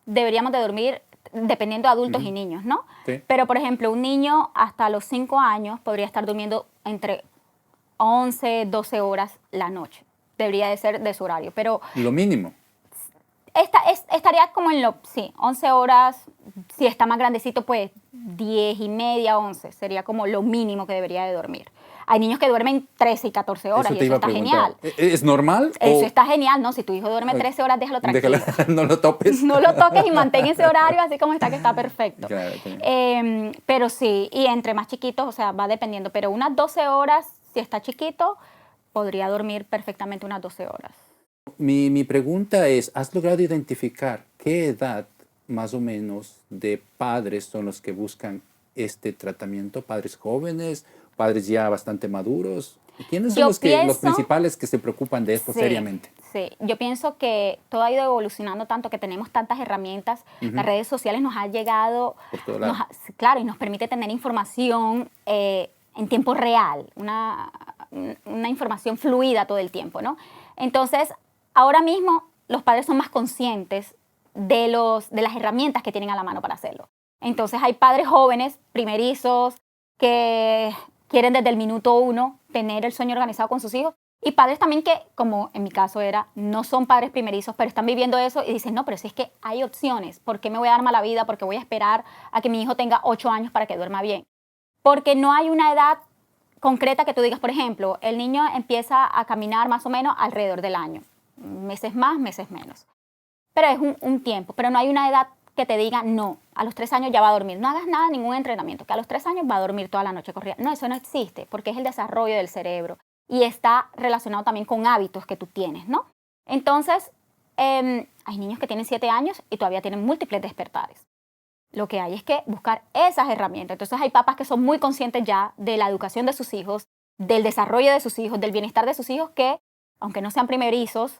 deberíamos de dormir dependiendo de adultos y niños, ¿no?
Sí.
Pero, por ejemplo, un niño hasta los 5 años podría estar durmiendo entre 11, 12 horas la noche. Debería de ser de su horario, pero
Lo mínimo.
estaría como en 11 horas. Si está más grandecito, pues 10 y media, 11. Sería como lo mínimo que debería de dormir. Hay niños que duermen 13 y 14 horas y eso está genial.
¿Es normal?
Eso está genial, ¿no? Si tu hijo duerme 13 horas, déjalo tranquilo.
No lo topes.
No lo toques y mantén ese horario así como está, que está perfecto.
Claro, claro.
Pero sí, y entre más chiquitos, o sea, va dependiendo. Pero unas 12 horas, si está chiquito, podría dormir perfectamente unas 12 horas.
Mi pregunta es, ¿has logrado identificar qué edad más o menos de padres son los que buscan este tratamiento? ¿Padres jóvenes? ¿Padres ya bastante maduros? ¿Quiénes son los principales que se preocupan de esto seriamente?
Sí, yo pienso que todo ha ido evolucionando tanto, que tenemos tantas herramientas. Las redes sociales nos han llegado,
por todo lado.
Claro, y nos permite tener información en tiempo real, una información fluida todo el tiempo, ¿no? Entonces, ahora mismo los padres son más conscientes de las herramientas que tienen a la mano para hacerlo. Entonces, hay padres jóvenes, primerizos, que quieren desde el minuto 1 tener el sueño organizado con sus hijos. Y padres también que, como en mi caso era, no son padres primerizos, pero están viviendo eso y dicen, no, pero si es que hay opciones, ¿por qué me voy a dar mala vida? ¿Por qué voy a esperar a que mi hijo tenga 8 años para que duerma bien? Porque no hay una edad concreta que tú digas, por ejemplo, el niño empieza a caminar más o menos alrededor del año. Meses más, meses menos. Pero es un tiempo, pero no hay una edad que te diga, no, a los 3 años ya va a dormir. No hagas nada, ningún entrenamiento, que a los 3 años va a dormir toda la noche corrida. No, eso no existe, porque es el desarrollo del cerebro y está relacionado también con hábitos que tú tienes, ¿no? Entonces, hay niños que tienen 7 años y todavía tienen múltiples despertares. Lo que hay es que buscar esas herramientas. Entonces, hay papás que son muy conscientes ya de la educación de sus hijos, del desarrollo de sus hijos, del bienestar de sus hijos, que, aunque no sean primerizos,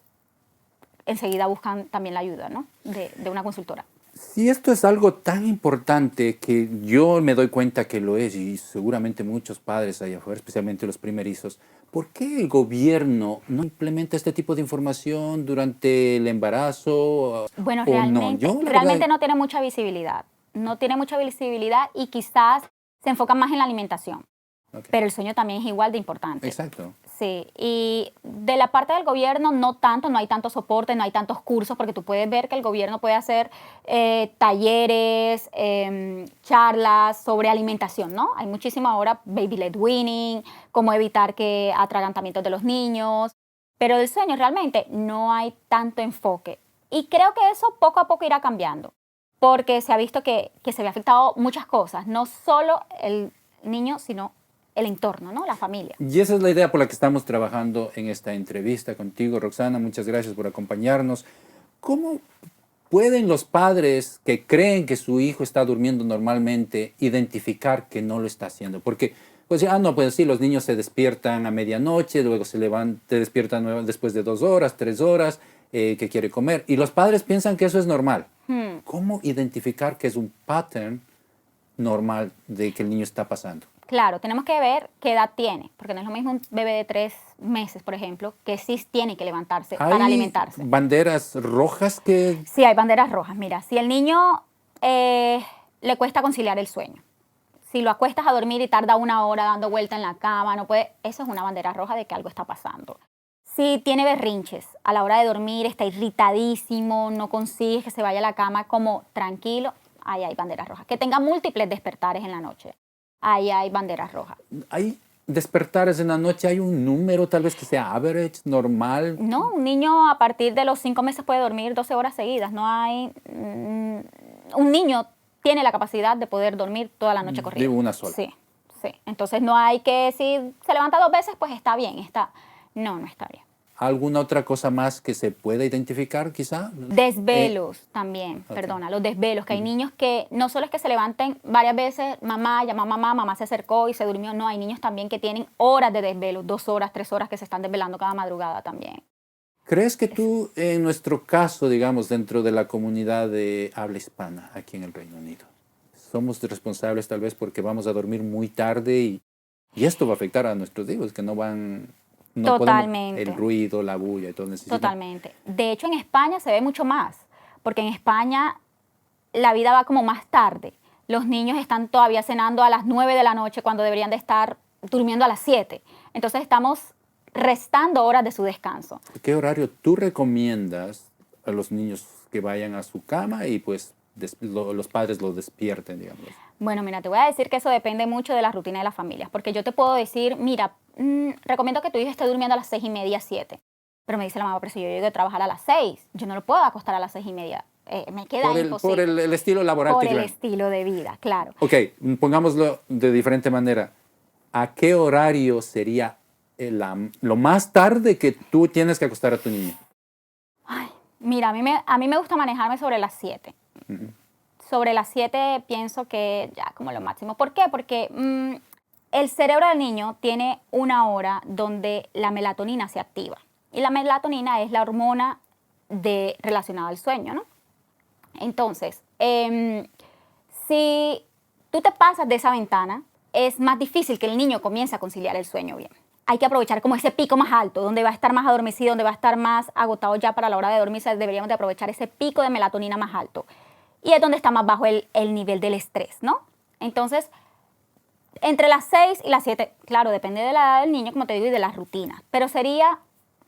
enseguida buscan también la ayuda, ¿no? de una consultora.
Si esto es algo tan importante que yo me doy cuenta que lo es, y seguramente muchos padres allá afuera, especialmente los primerizos, ¿por qué el gobierno no implementa este tipo de información durante el embarazo?
Bueno, realmente no tiene mucha visibilidad. No tiene mucha visibilidad y quizás se enfocan más en la alimentación. Okay. Pero el sueño también es igual de importante.
Exacto.
Sí, y de la parte del gobierno no hay tanto soporte, no hay tantos cursos, porque tú puedes ver que el gobierno puede hacer talleres, charlas sobre alimentación, ¿no? Hay muchísimo ahora baby-led weaning, cómo evitar que atragantamientos de los niños, pero del sueño realmente no hay tanto enfoque. Y creo que eso poco a poco irá cambiando, porque se ha visto que se ve afectado muchas cosas, no solo el niño, sino el entorno, ¿no? La familia.
Y esa es la idea por la que estamos trabajando en esta entrevista contigo, Roxana. Muchas gracias por acompañarnos. ¿Cómo pueden los padres que creen que su hijo está durmiendo normalmente identificar que no lo está haciendo? Porque, pues, pues sí, los niños se despiertan a medianoche, luego se despiertan después de 2 horas, 3 horas, que quiere comer. Y los padres piensan que eso es normal. ¿Cómo identificar que es un pattern normal de que el niño está pasando?
Claro, tenemos que ver qué edad tiene, porque no es lo mismo un bebé de 3 meses, por ejemplo, que sí tiene que levantarse para alimentarse.
¿Hay banderas rojas que...?
Sí, hay banderas rojas. Mira, si el niño le cuesta conciliar el sueño, si lo acuestas a dormir y tarda 1 hora dando vuelta en la cama, no puede, eso es una bandera roja de que algo está pasando. Si tiene berrinches a la hora de dormir, está irritadísimo, no consigue que se vaya a la cama como tranquilo, ahí hay banderas rojas. Que tenga múltiples despertares en la noche. Ahí hay banderas rojas.
¿Hay despertares en la noche? ¿Hay un número tal vez que sea average, normal?
No, un niño a partir de los 5 meses puede dormir 12 horas seguidas. No hay... un niño tiene la capacidad de poder dormir toda la noche corrida.
De una sola.
Sí, sí. Entonces no hay que... Si se levanta 2 veces, pues está bien. No, no está bien.
¿Alguna otra cosa más que se pueda identificar quizá?
Desvelos también,
ok.
perdona, los desvelos, que hay niños que no solo es que se levanten varias veces, mamá, llama a mamá, mamá se acercó y se durmió, no, hay niños también que tienen horas de desvelos, 2 horas, 3 horas que se están desvelando cada madrugada también.
¿Crees que tú, en nuestro caso, digamos, dentro de la comunidad de habla hispana aquí en el Reino Unido, somos responsables tal vez porque vamos a dormir muy tarde y esto va a afectar a nuestros hijos que no van, no podemos,
Totalmente.
el ruido, la bulla y todo necesitan.
Totalmente. De hecho, en España se ve mucho más, porque en España la vida va como más tarde. Los niños están todavía cenando a las 9 de la noche cuando deberían de estar durmiendo a las 7. Entonces estamos restando horas de su descanso.
¿Qué horario tú recomiendas a los niños que vayan a su cama y pues los padres los despierten, digamos?
Bueno, mira, te voy a decir que eso depende mucho de la rutina de las familias, porque yo te puedo decir, mira, recomiendo que tu hijo esté durmiendo a las 6:30, 7. Pero me dice la mamá, pero si yo llego de trabajar a las 6, yo no lo puedo acostar a las 6:30. Me queda imposible.
Por el estilo laboral
Por
que
el
llevan.
estilo de vida, claro.
Ok, pongámoslo de diferente manera. ¿A qué horario sería lo más tarde que tú tienes que acostar a tu niño?
Ay, mira, a mí me gusta manejarme sobre las 7. Sobre las 7 pienso que ya como lo máximo. ¿Por qué? Porque el cerebro del niño tiene una hora donde la melatonina se activa. Y la melatonina es la hormona relacionada al sueño, ¿no? Entonces, si tú te pasas de esa ventana, es más difícil que el niño comience a conciliar el sueño bien. Hay que aprovechar como ese pico más alto, donde va a estar más adormecido, donde va a estar más agotado ya para la hora de dormirse. Deberíamos de aprovechar ese pico de melatonina más alto. Y es donde está más bajo el nivel del estrés, ¿no? Entonces, entre las 6 y las 7, claro, depende de la edad del niño, como te digo, y de las rutinas. Pero sería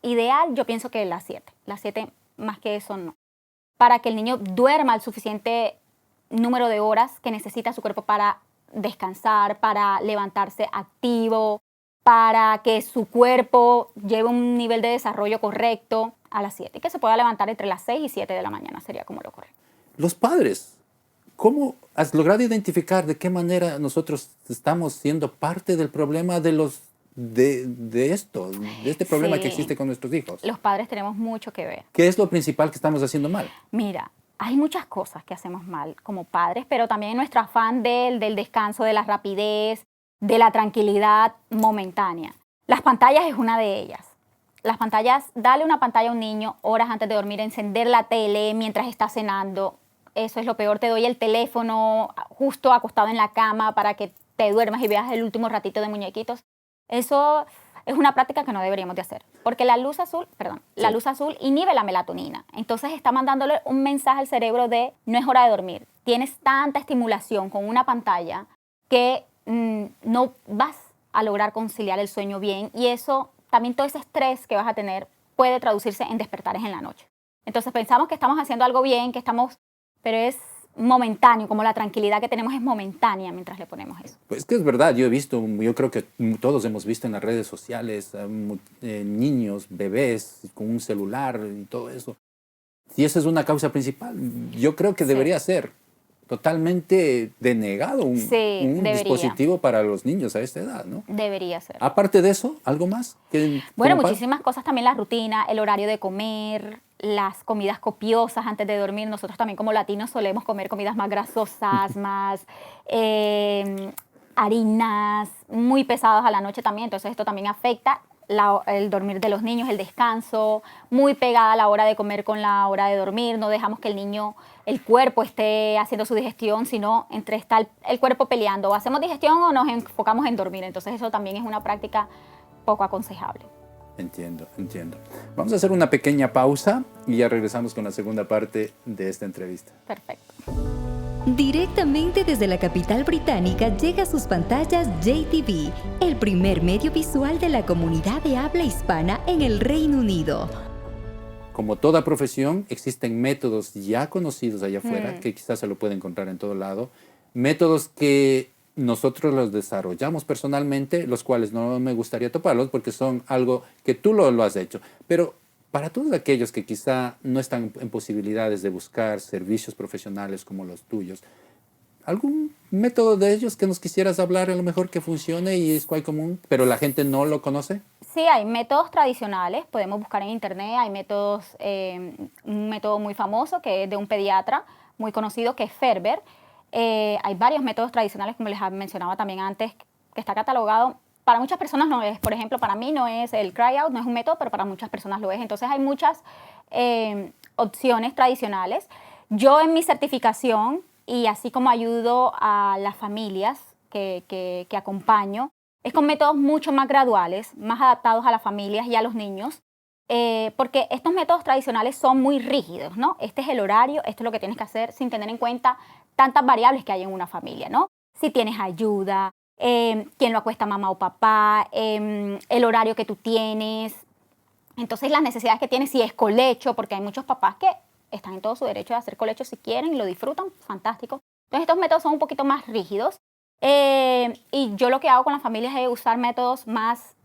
ideal, yo pienso que las 7. Las 7 más que eso no. Para que el niño duerma el suficiente número de horas que necesita su cuerpo para descansar, para levantarse activo, para que su cuerpo lleve un nivel de desarrollo correcto a las 7. Y que se pueda levantar entre las 6 y 7 de la mañana sería como lo correcto.
Los padres, ¿cómo has logrado identificar de qué manera nosotros estamos siendo parte del problema de este problema
Sí.
que existe con nuestros hijos?
Los padres tenemos mucho que ver.
¿Qué es lo principal que estamos haciendo mal?
Mira, hay muchas cosas que hacemos mal como padres, pero también nuestro afán del descanso, de la rapidez, de la tranquilidad momentánea. Las pantallas es una de ellas. Las pantallas, dale una pantalla a un niño horas antes de dormir, encender la tele mientras está cenando. Eso es lo peor. Te doy el teléfono justo acostado en la cama para que te duermas y veas el último ratito de muñequitos. Eso es una práctica que no deberíamos de hacer. Porque la luz azul inhibe la melatonina. Entonces está mandándole un mensaje al cerebro de no es hora de dormir. Tienes tanta estimulación con una pantalla que no vas a lograr conciliar el sueño bien. Y eso, también todo ese estrés que vas a tener puede traducirse en despertares en la noche. Entonces pensamos que estamos haciendo algo bien, pero es momentáneo, como la tranquilidad que tenemos es momentánea mientras le ponemos eso.
Pues que es verdad, yo creo que todos hemos visto en las redes sociales niños, bebés con un celular y todo eso. Si esa es una causa principal, yo creo que debería ser totalmente denegado un dispositivo para los niños a esta edad, ¿no?
Debería ser.
Aparte de eso, ¿algo más?
Bueno, muchísimas cosas también, la rutina, el horario de comer, las comidas copiosas antes de dormir. Nosotros también como latinos solemos comer comidas más grasosas, más harinas, muy pesadas a la noche también. Entonces esto también afecta el dormir de los niños, el descanso, muy pegada a la hora de comer con la hora de dormir. No dejamos que el cuerpo esté haciendo su digestión, sino está el cuerpo peleando. O hacemos digestión o nos enfocamos en dormir. Entonces eso también es una práctica poco aconsejable.
Entiendo. Vamos a hacer una pequeña pausa y ya regresamos con la segunda parte de esta entrevista.
Perfecto.
Directamente desde la capital británica llega a sus pantallas JTV, el primer medio visual de la comunidad de habla hispana en el Reino Unido.
Como toda profesión, existen métodos ya conocidos allá afuera, que quizás se lo puede encontrar en todo lado, métodos que nosotros los desarrollamos personalmente, los cuales no me gustaría toparlos porque son algo que tú lo has hecho. Pero para todos aquellos que quizá no están en posibilidades de buscar servicios profesionales como los tuyos, ¿algún método de ellos que nos quisieras hablar a lo mejor que funcione y es quite común, pero la gente no lo conoce?
Sí, hay métodos tradicionales, podemos buscar en internet, hay métodos, un método muy famoso que es de un pediatra muy conocido que es Ferber. Hay varios métodos tradicionales, como les mencionaba también antes, que está catalogado. Para muchas personas no es, por ejemplo, para mí no es el cry out, no es un método, pero para muchas personas lo es. Entonces hay muchas opciones tradicionales. Yo en mi certificación, y así como ayudo a las familias que acompaño, es con métodos mucho más graduales, más adaptados a las familias y a los niños, porque estos métodos tradicionales son muy rígidos, ¿no? Este es el horario, esto es lo que tienes que hacer sin tener en cuenta tantas variables que hay en una familia, ¿no? Si tienes ayuda, quién lo acuesta, mamá o papá, el horario que tú tienes, entonces las necesidades que tienes, si es colecho, porque hay muchos papás que están en todo su derecho de hacer colecho si quieren y lo disfrutan, fantástico. Entonces estos métodos son un poquito más rígidos. Y yo lo que hago con las familias es usar métodos más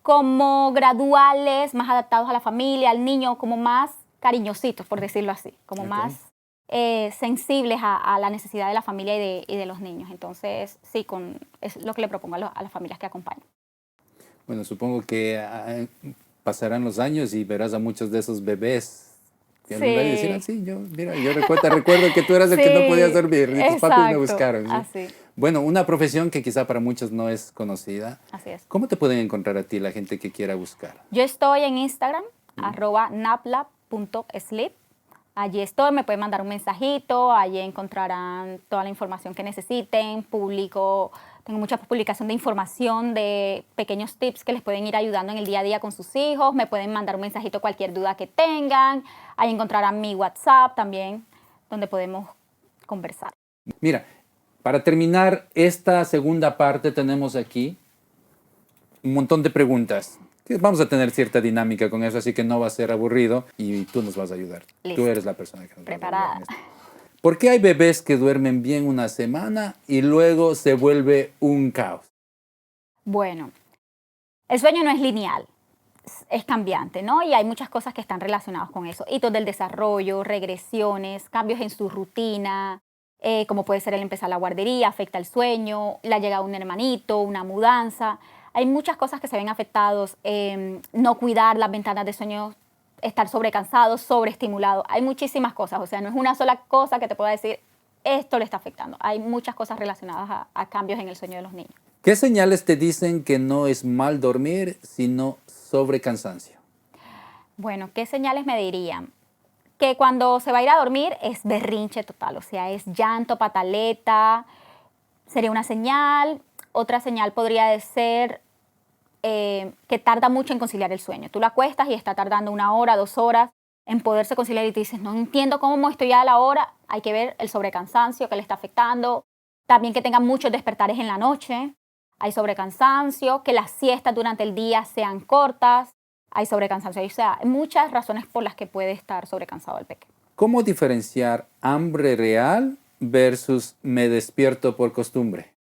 como graduales, más adaptados a la familia, al niño, como más cariñositos, por decirlo así, como más sensibles a la necesidad de la familia y de los niños. Entonces, sí, es lo que le propongo a las familias que acompaño.
Bueno, supongo que pasarán los años y verás a muchos de esos bebés que
Sí.
decir, sí, yo recuerdo que tú eras el que no podías dormir y tus papis me buscaron. ¿Sí?
Así.
Bueno, una profesión que quizá para muchos no es conocida.
Así es.
¿Cómo te pueden encontrar a ti la gente que quiera buscar?
Yo estoy en Instagram, @napla.sleep. Allí estoy, me pueden mandar un mensajito, allí encontrarán toda la información que necesiten, tengo mucha publicación de información, de pequeños tips que les pueden ir ayudando en el día a día con sus hijos, me pueden mandar un mensajito cualquier duda que tengan, ahí encontrarán mi WhatsApp también, donde podemos conversar.
Mira, para terminar esta segunda parte tenemos aquí un montón de preguntas. Vamos a tener cierta dinámica con eso, así que no va a ser aburrido y tú nos vas a ayudar.
Listo.
Tú eres la persona que nos
Preparada.
va a ayudar en esto. ¿Por qué hay bebés que duermen bien una semana y luego se vuelve un caos?
Bueno, el sueño no es lineal, es cambiante, ¿no? Y hay muchas cosas que están relacionadas con eso. Hitos del desarrollo, regresiones, cambios en su rutina, como puede ser el empezar la guardería, afecta el sueño, la llegada de un hermanito, una mudanza. Hay muchas cosas que se ven afectados, no cuidar las ventanas de sueño, estar sobrecansado, sobreestimulado. Hay muchísimas cosas, o sea, no es una sola cosa que te pueda decir, esto le está afectando. Hay muchas cosas relacionadas a cambios en el sueño de los niños.
¿Qué señales te dicen que no es mal dormir, sino sobrecansancio?
Bueno, ¿qué señales me dirían? Que cuando se va a ir a dormir es berrinche total, o sea, es llanto, pataleta, sería una señal. Otra señal podría ser que tarda mucho en conciliar el sueño. Tú lo acuestas y está tardando 1 hora, 2 horas en poderse conciliar y te dices, no entiendo cómo estoy ya a la hora. Hay que ver el sobrecansancio que le está afectando. También que tenga muchos despertares en la noche. Hay sobrecansancio, que las siestas durante el día sean cortas. Hay sobrecansancio. O sea, hay muchas razones por las que puede estar sobrecansado el pequeño.
¿Cómo diferenciar hambre real versus me despierto por costumbre?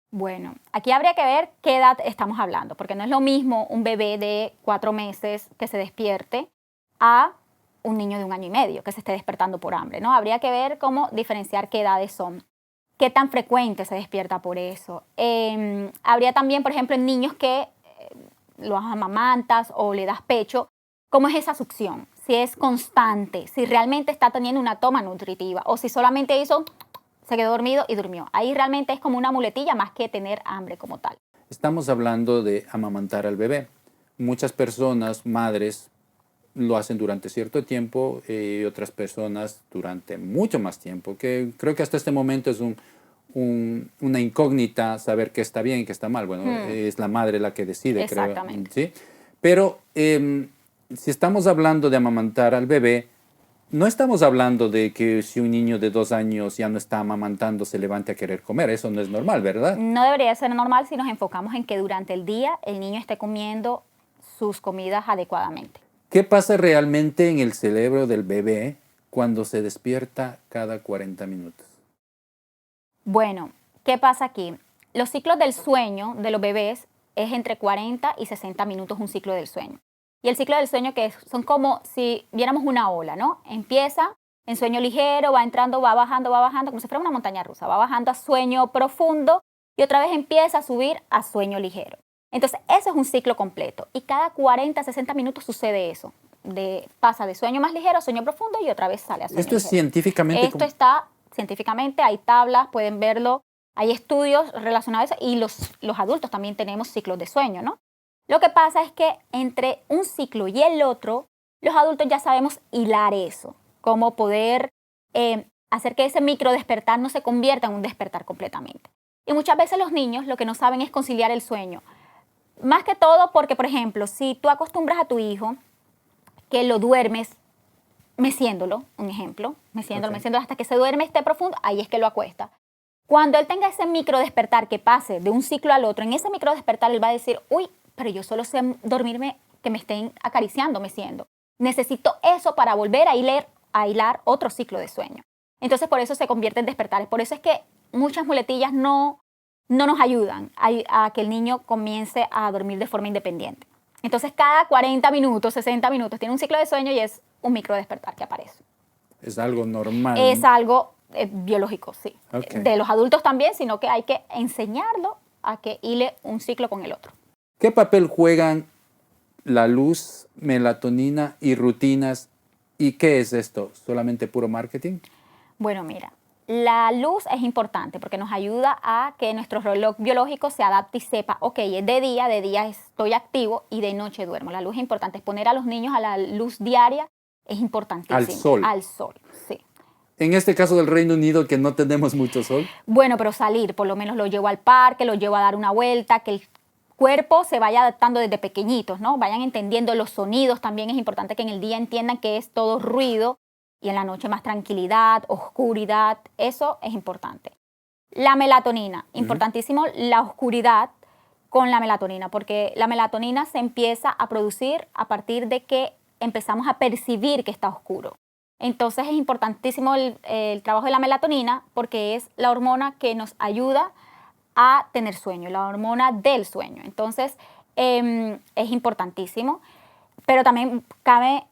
Bueno, aquí habría que ver qué edad estamos hablando, porque no es lo mismo un bebé de 4 meses que se despierte a un niño de 1 año y medio que se esté despertando por hambre, ¿no? Habría que ver cómo diferenciar qué edades son, qué tan frecuente se despierta por eso. Habría también, por ejemplo, en niños que los amamantas o le das pecho, ¿cómo es esa succión? Si es constante, si realmente está teniendo una toma nutritiva o si solamente se quedó dormido y durmió. Ahí realmente es como una muletilla más que tener hambre como tal.
Estamos hablando de amamantar al bebé. Muchas personas, madres, lo hacen durante cierto tiempo y otras personas durante mucho más tiempo, que creo que hasta este momento es una incógnita saber qué está bien y qué está mal. Bueno, es la madre la que decide,
Exactamente.
creo. ¿Sí? Pero si estamos hablando de amamantar al bebé, no estamos hablando de que si un niño de 2 años ya no está amamantando, se levante a querer comer. Eso no es normal, ¿verdad?
No debería ser normal si nos enfocamos en que durante el día el niño esté comiendo sus comidas adecuadamente.
¿Qué pasa realmente en el cerebro del bebé cuando se despierta cada 40 minutos?
Bueno, ¿qué pasa aquí? Los ciclos del sueño de los bebés es entre 40 y 60 minutos un ciclo del sueño. Y el ciclo del sueño que son como si viéramos una ola, ¿no? Empieza en sueño ligero, va entrando, va bajando, como si fuera una montaña rusa. Va bajando a sueño profundo y otra vez empieza a subir a sueño ligero. Entonces, eso es un ciclo completo. Y cada 40, 60 minutos sucede eso. Pasa de sueño más ligero a sueño profundo y otra vez sale a sueño
Esto es
ligero.
científicamente...
Esto está científicamente, hay tablas, pueden verlo, hay estudios relacionados a eso, y los adultos también tenemos ciclos de sueño, ¿no? Lo que pasa es que entre un ciclo y el otro, los adultos ya sabemos hilar eso, cómo poder hacer que ese micro despertar no se convierta en un despertar completamente. Y muchas veces los niños lo que no saben es conciliar el sueño. Más que todo porque, por ejemplo, si tú acostumbras a tu hijo que lo duermes meciéndolo, un ejemplo, meciéndolo hasta que se duerme, esté profundo, ahí es que lo acuesta. Cuando él tenga ese micro despertar que pase de un ciclo al otro, en ese micro despertar él va a decir, uy, pero yo solo sé dormirme que me estén acariciando, meciendo. Necesito eso para volver a hilar otro ciclo de sueño. Entonces por eso se convierte en despertares. Por eso es que muchas muletillas no nos ayudan a que el niño comience a dormir de forma independiente. Entonces cada 40 minutos, 60 minutos tiene un ciclo de sueño y es un micro despertar que aparece.
Es algo normal.
Es algo biológico, sí.
Okay.
De los adultos también, sino que hay que enseñarlo a que hile un ciclo con el otro.
¿Qué papel juegan la luz, melatonina y rutinas? ¿Y qué es esto? ¿Solamente puro marketing?
Bueno, mira, la luz es importante porque nos ayuda a que nuestro reloj biológico se adapte y sepa, ok, es de día estoy activo y de noche duermo. La luz es importante. Exponer a los niños a la luz diaria es importantísimo.
Al sol.
Al sol, sí.
En este caso del Reino Unido, que no tenemos mucho sol.
Bueno, pero salir, por lo menos lo llevo al parque, lo llevo a dar una vuelta, que el cuerpo se vaya adaptando desde pequeñitos, ¿no? Vayan entendiendo los sonidos. También es importante que en el día entiendan que es todo ruido y en la noche más tranquilidad, oscuridad. Eso es importante. La melatonina, importantísimo la oscuridad con la melatonina, porque la melatonina se empieza a producir a partir de que empezamos a percibir que está oscuro. Entonces es importantísimo el trabajo de la melatonina porque es la hormona que nos ayuda a tener sueño, la hormona del sueño. Entonces es importantísimo. Pero también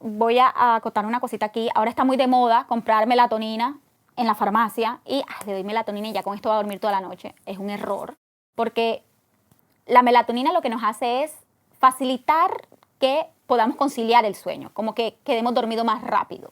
voy a acotar una cosita aquí. Ahora está muy de moda comprar melatonina en la farmacia y le doy melatonina y ya con esto va a dormir toda la noche. Es un error porque la melatonina lo que nos hace es facilitar que podamos conciliar el sueño, como que quedemos dormidos más rápido.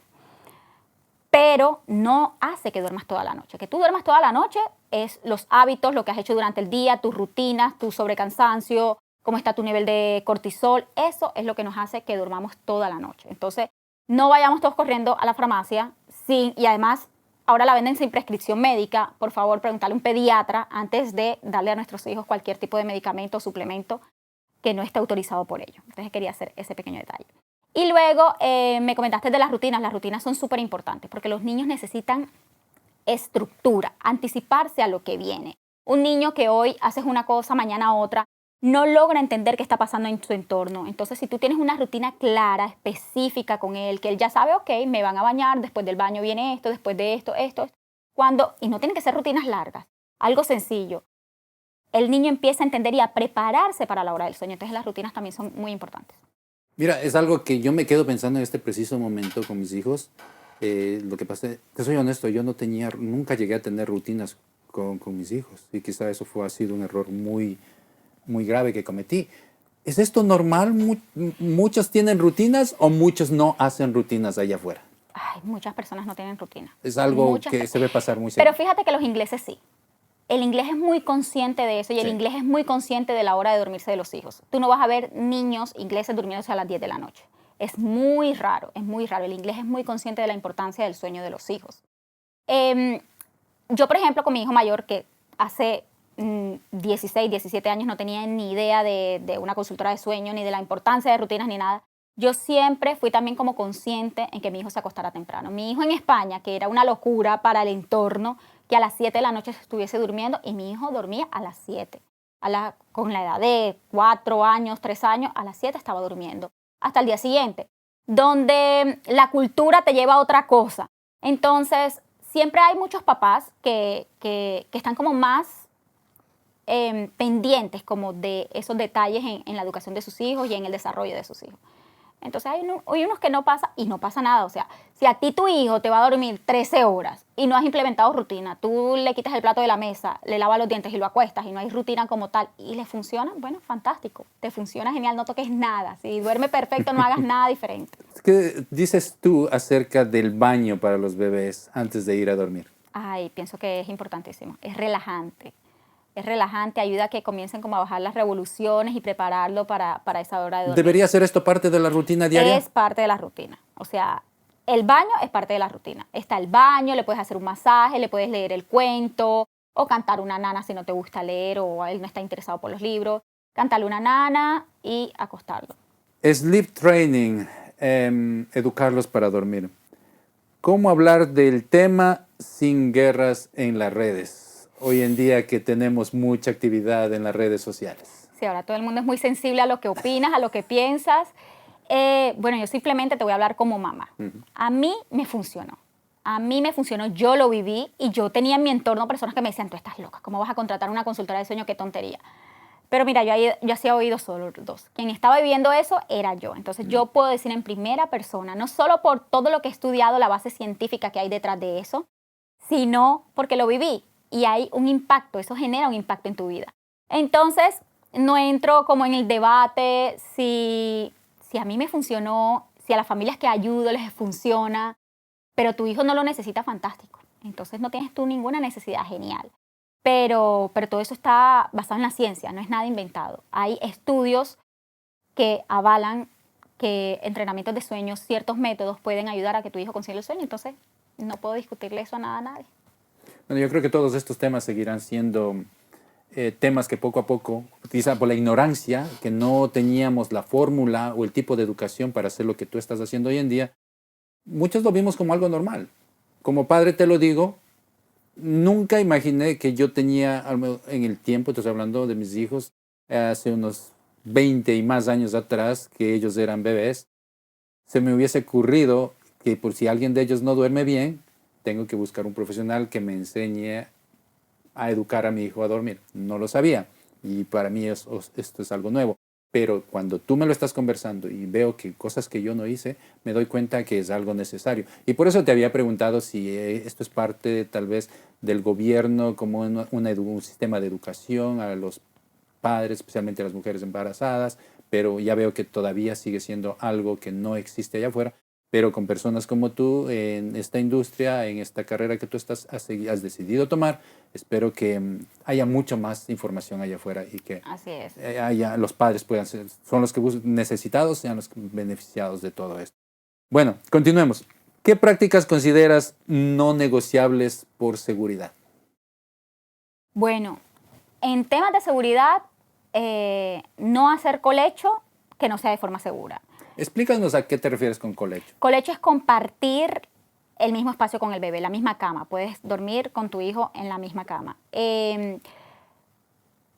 Pero no hace que duermas toda la noche. Que tú duermas toda la noche es los hábitos, lo que has hecho durante el día, tus rutinas, tu sobrecansancio, cómo está tu nivel de cortisol. Eso es lo que nos hace que durmamos toda la noche. Entonces, no vayamos todos corriendo a la farmacia y además, ahora la venden sin prescripción médica. Por favor, preguntarle a un pediatra antes de darle a nuestros hijos cualquier tipo de medicamento o suplemento que no esté autorizado por ello. Entonces, quería hacer ese pequeño detalle. Y luego me comentaste de las rutinas. Las rutinas son súper importantes porque los niños necesitan estructura, anticiparse a lo que viene. Un niño que hoy haces una cosa, mañana otra, no logra entender qué está pasando en su entorno. Entonces, si tú tienes una rutina clara, específica con él, que él ya sabe, ok, me van a bañar, después del baño viene esto, después de esto. Y no tienen que ser rutinas largas, algo sencillo. El niño empieza a entender y a prepararse para la hora del sueño. Entonces, las rutinas también son muy importantes.
Mira, es algo que yo me quedo pensando en este preciso momento con mis hijos. Lo que pasa, te soy honesto, yo nunca llegué a tener rutinas con mis hijos. Y quizá eso ha sido un error muy grave que cometí. ¿Es esto normal? ¿Muchos tienen rutinas o muchos no hacen rutinas allá afuera?
Ay, muchas personas no tienen rutina.
Es algo que se ve pasar muy
Pero
seguido.
fíjate que los ingleses sí. El inglés es muy consciente de eso y el inglés es muy consciente de la hora de dormirse de los hijos. Tú no vas a ver niños ingleses durmiéndose a las 10 de la noche. Es muy raro, es muy raro. El inglés es muy consciente de la importancia del sueño de los hijos. Yo, por ejemplo, con mi hijo mayor, que hace 16, 17 años no tenía ni idea de una consultora de sueño, ni de la importancia de rutinas, ni nada. Yo siempre fui también como consciente en que mi hijo se acostara temprano. Mi hijo en España, que era una locura para el entorno, que a las 7 de la noche estuviese durmiendo, y mi hijo dormía a las 7. Con la edad de 4 años, 3 años, a las 7 estaba durmiendo. Hasta el día siguiente, donde la cultura te lleva a otra cosa. Entonces, siempre hay muchos papás que están como más pendientes como de esos detalles en la educación de sus hijos y en el desarrollo de sus hijos. Entonces hay unos que no pasa y no pasa nada. O sea, si a ti tu hijo te va a dormir 13 horas y no has implementado rutina, tú le quitas el plato de la mesa, le lavas los dientes y lo acuestas y no hay rutina como tal y le funciona, bueno, fantástico. Te funciona genial, no toques nada. Si duerme perfecto, no hagas nada diferente.
¿Qué dices tú acerca del baño para los bebés antes de ir a dormir?
Ay, pienso que es importantísimo. Es relajante. Es relajante, ayuda a que comiencen como a bajar las revoluciones y prepararlo para esa hora de dormir.
¿Debería ser esto parte de la rutina diaria?
Es parte de la rutina. O sea, el baño es parte de la rutina. Está el baño, le puedes hacer un masaje, le puedes leer el cuento o cantar una nana si no te gusta leer o él no está interesado por los libros. Cantarle una nana y acostarlo.
Sleep training, educarlos para dormir. ¿Cómo hablar del tema sin guerras en las redes? Hoy en día que tenemos mucha actividad en las redes sociales.
Sí, ahora todo el mundo es muy sensible a lo que opinas, a lo que piensas. Bueno, yo simplemente te voy a hablar como mamá. A mí me funcionó. A mí me funcionó, yo lo viví y yo tenía en mi entorno personas que me decían, tú estás loca, ¿cómo vas a contratar una consultora de sueño? Qué tontería. Pero mira, yo hacía oídos sordos. Quien estaba viviendo eso era yo. Entonces yo puedo decir en primera persona, no solo por todo lo que he estudiado, la base científica que hay detrás de eso, sino porque lo viví. Y hay un impacto, eso genera un impacto en tu vida. Entonces, no entro como en el debate si a mí me funcionó, si a las familias que ayudo les funciona, pero tu hijo no lo necesita, fantástico. Entonces no tienes tú ninguna necesidad, genial. Pero todo eso está basado en la ciencia, no es nada inventado. Hay estudios que avalan que entrenamientos de sueño, ciertos métodos pueden ayudar a que tu hijo consiga el sueño. Entonces, no puedo discutirle eso a nadie.
Bueno, yo creo que todos estos temas seguirán siendo temas que poco a poco, quizá por la ignorancia, que no teníamos la fórmula o el tipo de educación para hacer lo que tú estás haciendo hoy en día, muchos lo vimos como algo normal. Como padre te lo digo, nunca imaginé que yo tenía, en el tiempo, estoy hablando de mis hijos, hace unos 20 y más años atrás, que ellos eran bebés, se me hubiese ocurrido que por si alguien de ellos no duerme bien, tengo que buscar un profesional que me enseñe a educar a mi hijo a dormir. No lo sabía y para mí esto es algo nuevo. Pero cuando tú me lo estás conversando y veo que cosas que yo no hice, me doy cuenta que es algo necesario. Y por eso te había preguntado si esto es parte tal vez del gobierno, como un sistema de educación a los padres, especialmente a las mujeres embarazadas, pero ya veo que todavía sigue siendo algo que no existe allá afuera. Pero con personas como tú, en esta industria, en esta carrera que tú has decidido tomar, espero que haya mucho más información allá afuera y que
Así es.
los padres puedan ser, son los que necesitados, sean los beneficiados de todo esto. Bueno, continuemos. ¿Qué prácticas consideras no negociables por seguridad?
Bueno, en temas de seguridad, no hacer colecho que no sea de forma segura.
Explícanos a qué te refieres con colecho.
Colecho es compartir el mismo espacio con el bebé, la misma cama. Puedes dormir con tu hijo en la misma cama.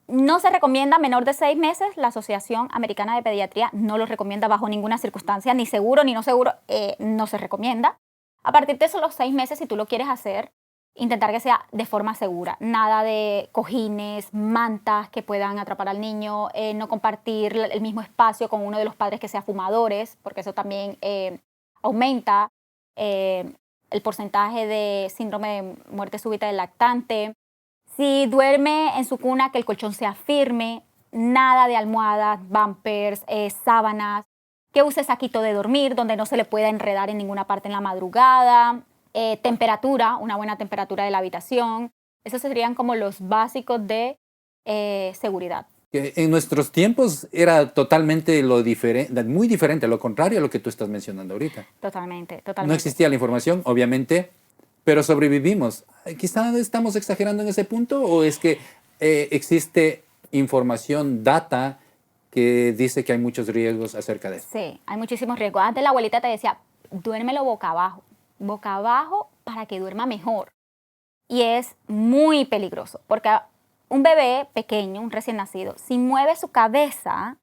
No se recomienda menor de 6 meses. La Asociación Americana de Pediatría no lo recomienda bajo ninguna circunstancia, ni seguro ni no seguro, no se recomienda. A partir de esos los 6 meses, si tú lo quieres hacer, intentar que sea de forma segura. Nada de cojines, mantas que puedan atrapar al niño, no compartir el mismo espacio con uno de los padres que sea fumadores, porque eso también aumenta el porcentaje de síndrome de muerte súbita del lactante. Si duerme en su cuna, que el colchón sea firme, nada de almohadas, bumpers, sábanas, que use saquito de dormir, donde no se le pueda enredar en ninguna parte en la madrugada. Temperatura, una buena temperatura de la habitación. Esos serían como los básicos de seguridad.
En nuestros tiempos era totalmente muy diferente, lo contrario a lo que tú estás mencionando ahorita.
Totalmente.
No existía la información, obviamente, pero sobrevivimos. Quizá estamos exagerando en ese punto, o es que existe información, data, que dice que hay muchos riesgos acerca de eso.
Sí, hay muchísimos riesgos. Antes la abuelita te decía, duérmelo boca abajo para que duerma mejor. Y es muy peligroso, porque un bebé pequeño, un recién nacido, si mueve su cabeza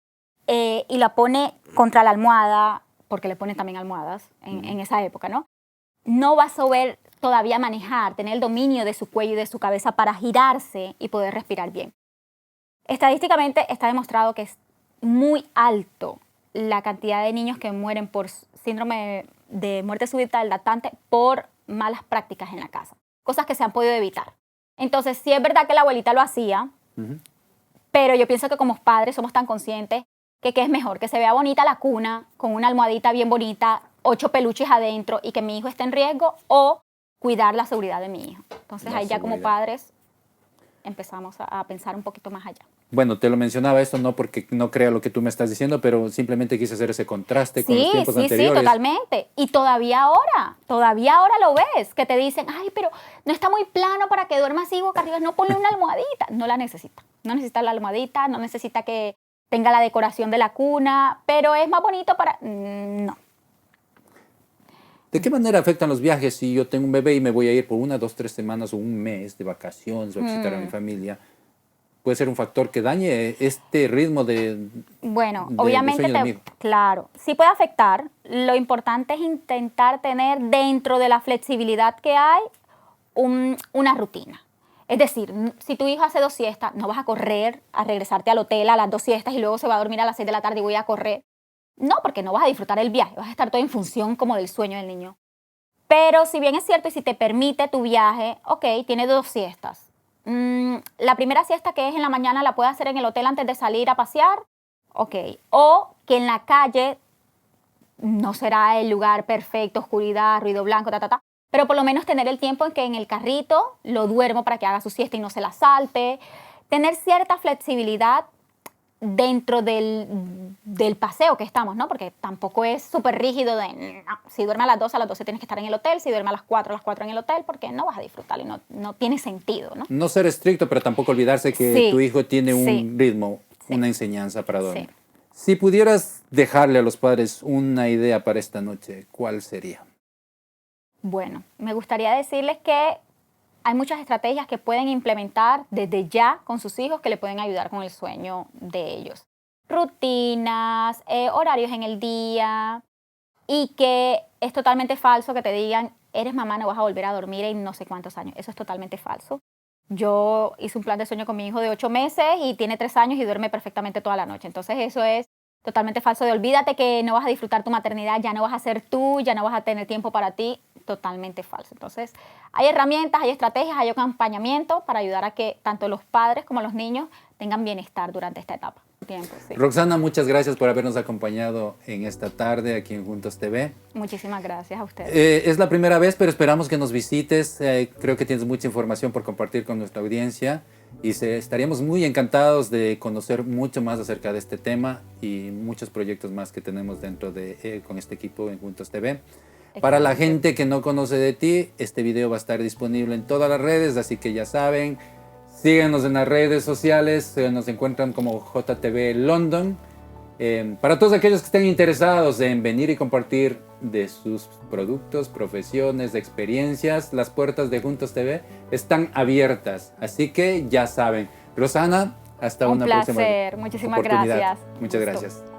y la pone contra la almohada, porque le ponen también almohadas en esa época, ¿no? No va a saber todavía manejar, tener el dominio de su cuello y de su cabeza para girarse y poder respirar bien. Estadísticamente está demostrado que es muy alto la cantidad de niños que mueren por síndrome de muerte súbita del lactante por malas prácticas en la casa, cosas que se han podido evitar. Entonces, sí es verdad que la abuelita lo hacía, pero yo pienso que como padres somos tan conscientes que qué es mejor, que se vea bonita la cuna, con una almohadita bien bonita, 8 peluches adentro y que mi hijo esté en riesgo, o cuidar la seguridad de mi hijo. Entonces, ahí ya como padres empezamos a pensar un poquito más allá.
Bueno, te lo mencionaba esto no porque no crea lo que tú me estás diciendo, pero simplemente quise hacer ese contraste con los tiempos anteriores.
Sí, totalmente. Y todavía ahora lo ves, que te dicen, ay, pero no está muy plano para que duerma así boca arriba, no ponle una almohadita. No la necesita. No necesita la almohadita, no necesita que tenga la decoración de la cuna, pero es más bonito para... No.
¿De qué manera afectan los viajes si yo tengo un bebé y me voy a ir por 1, 2, 3 semanas o un mes de vacaciones o a visitar a mi familia? ¿Puede ser un factor que dañe este ritmo de
Bueno,
de
obviamente,
sueño de mi hijo?
claro, sí puede afectar. Lo importante es intentar tener dentro de la flexibilidad que hay una rutina. Es decir, si tu hijo hace 2 siestas, no vas a correr a regresarte al hotel a las 2 siestas y luego se va a dormir a las 6 de la tarde y voy a correr. No, porque no vas a disfrutar el viaje, vas a estar todo en función como del sueño del niño. Pero si bien es cierto y si te permite tu viaje, ok, tiene 2 siestas. La primera siesta, que es en la mañana, la puedes hacer en el hotel antes de salir a pasear, ok. O que en la calle no será el lugar perfecto, oscuridad, ruido blanco, pero por lo menos tener el tiempo en que en el carrito lo duermo para que haga su siesta y no se la salte. Tener cierta flexibilidad dentro del paseo que estamos, ¿no? Porque tampoco es súper rígido de, no, si duerme a las 12 tienes que estar en el hotel, si duerme a las 4 en el hotel, porque no vas a disfrutar y no tiene sentido, ¿no?
No ser estricto, pero tampoco olvidarse que tu hijo tiene un ritmo,
Sí.
una enseñanza para dormir.
Sí.
Si pudieras dejarle a los padres una idea para esta noche, ¿cuál sería?
Bueno, me gustaría decirles que hay muchas estrategias que pueden implementar desde ya con sus hijos que le pueden ayudar con el sueño de ellos. Rutinas, horarios en el día, y que es totalmente falso que te digan, eres mamá, no vas a volver a dormir en no sé cuántos años. Eso es totalmente falso. Yo hice un plan de sueño con mi hijo de 8 meses y tiene 3 años y duerme perfectamente toda la noche. Entonces eso es totalmente falso de olvídate que no vas a disfrutar tu maternidad, ya no vas a ser tú, ya no vas a tener tiempo para ti. Totalmente falso. Entonces, hay herramientas, hay estrategias, hay acompañamiento para ayudar a que tanto los padres como los niños tengan bienestar durante esta etapa. Sí.
Roxana, muchas gracias por habernos acompañado en esta tarde aquí en Juntos TV.
Muchísimas gracias a ustedes.
Es la primera vez, pero esperamos que nos visites. Creo que tienes mucha información por compartir con nuestra audiencia y estaríamos muy encantados de conocer mucho más acerca de este tema y muchos proyectos más que tenemos dentro de con este equipo en Juntos TV. Para la gente que no conoce de ti, este video va a estar disponible en todas las redes, así que ya saben, síguenos en las redes sociales, nos encuentran como JTV London. Para todos aquellos que estén interesados en venir y compartir de sus productos, profesiones, experiencias, las puertas de Juntos TV están abiertas, así que ya saben. Rosana, hasta una próxima oportunidad.
Un placer, muchísimas gracias.
Muchas gracias.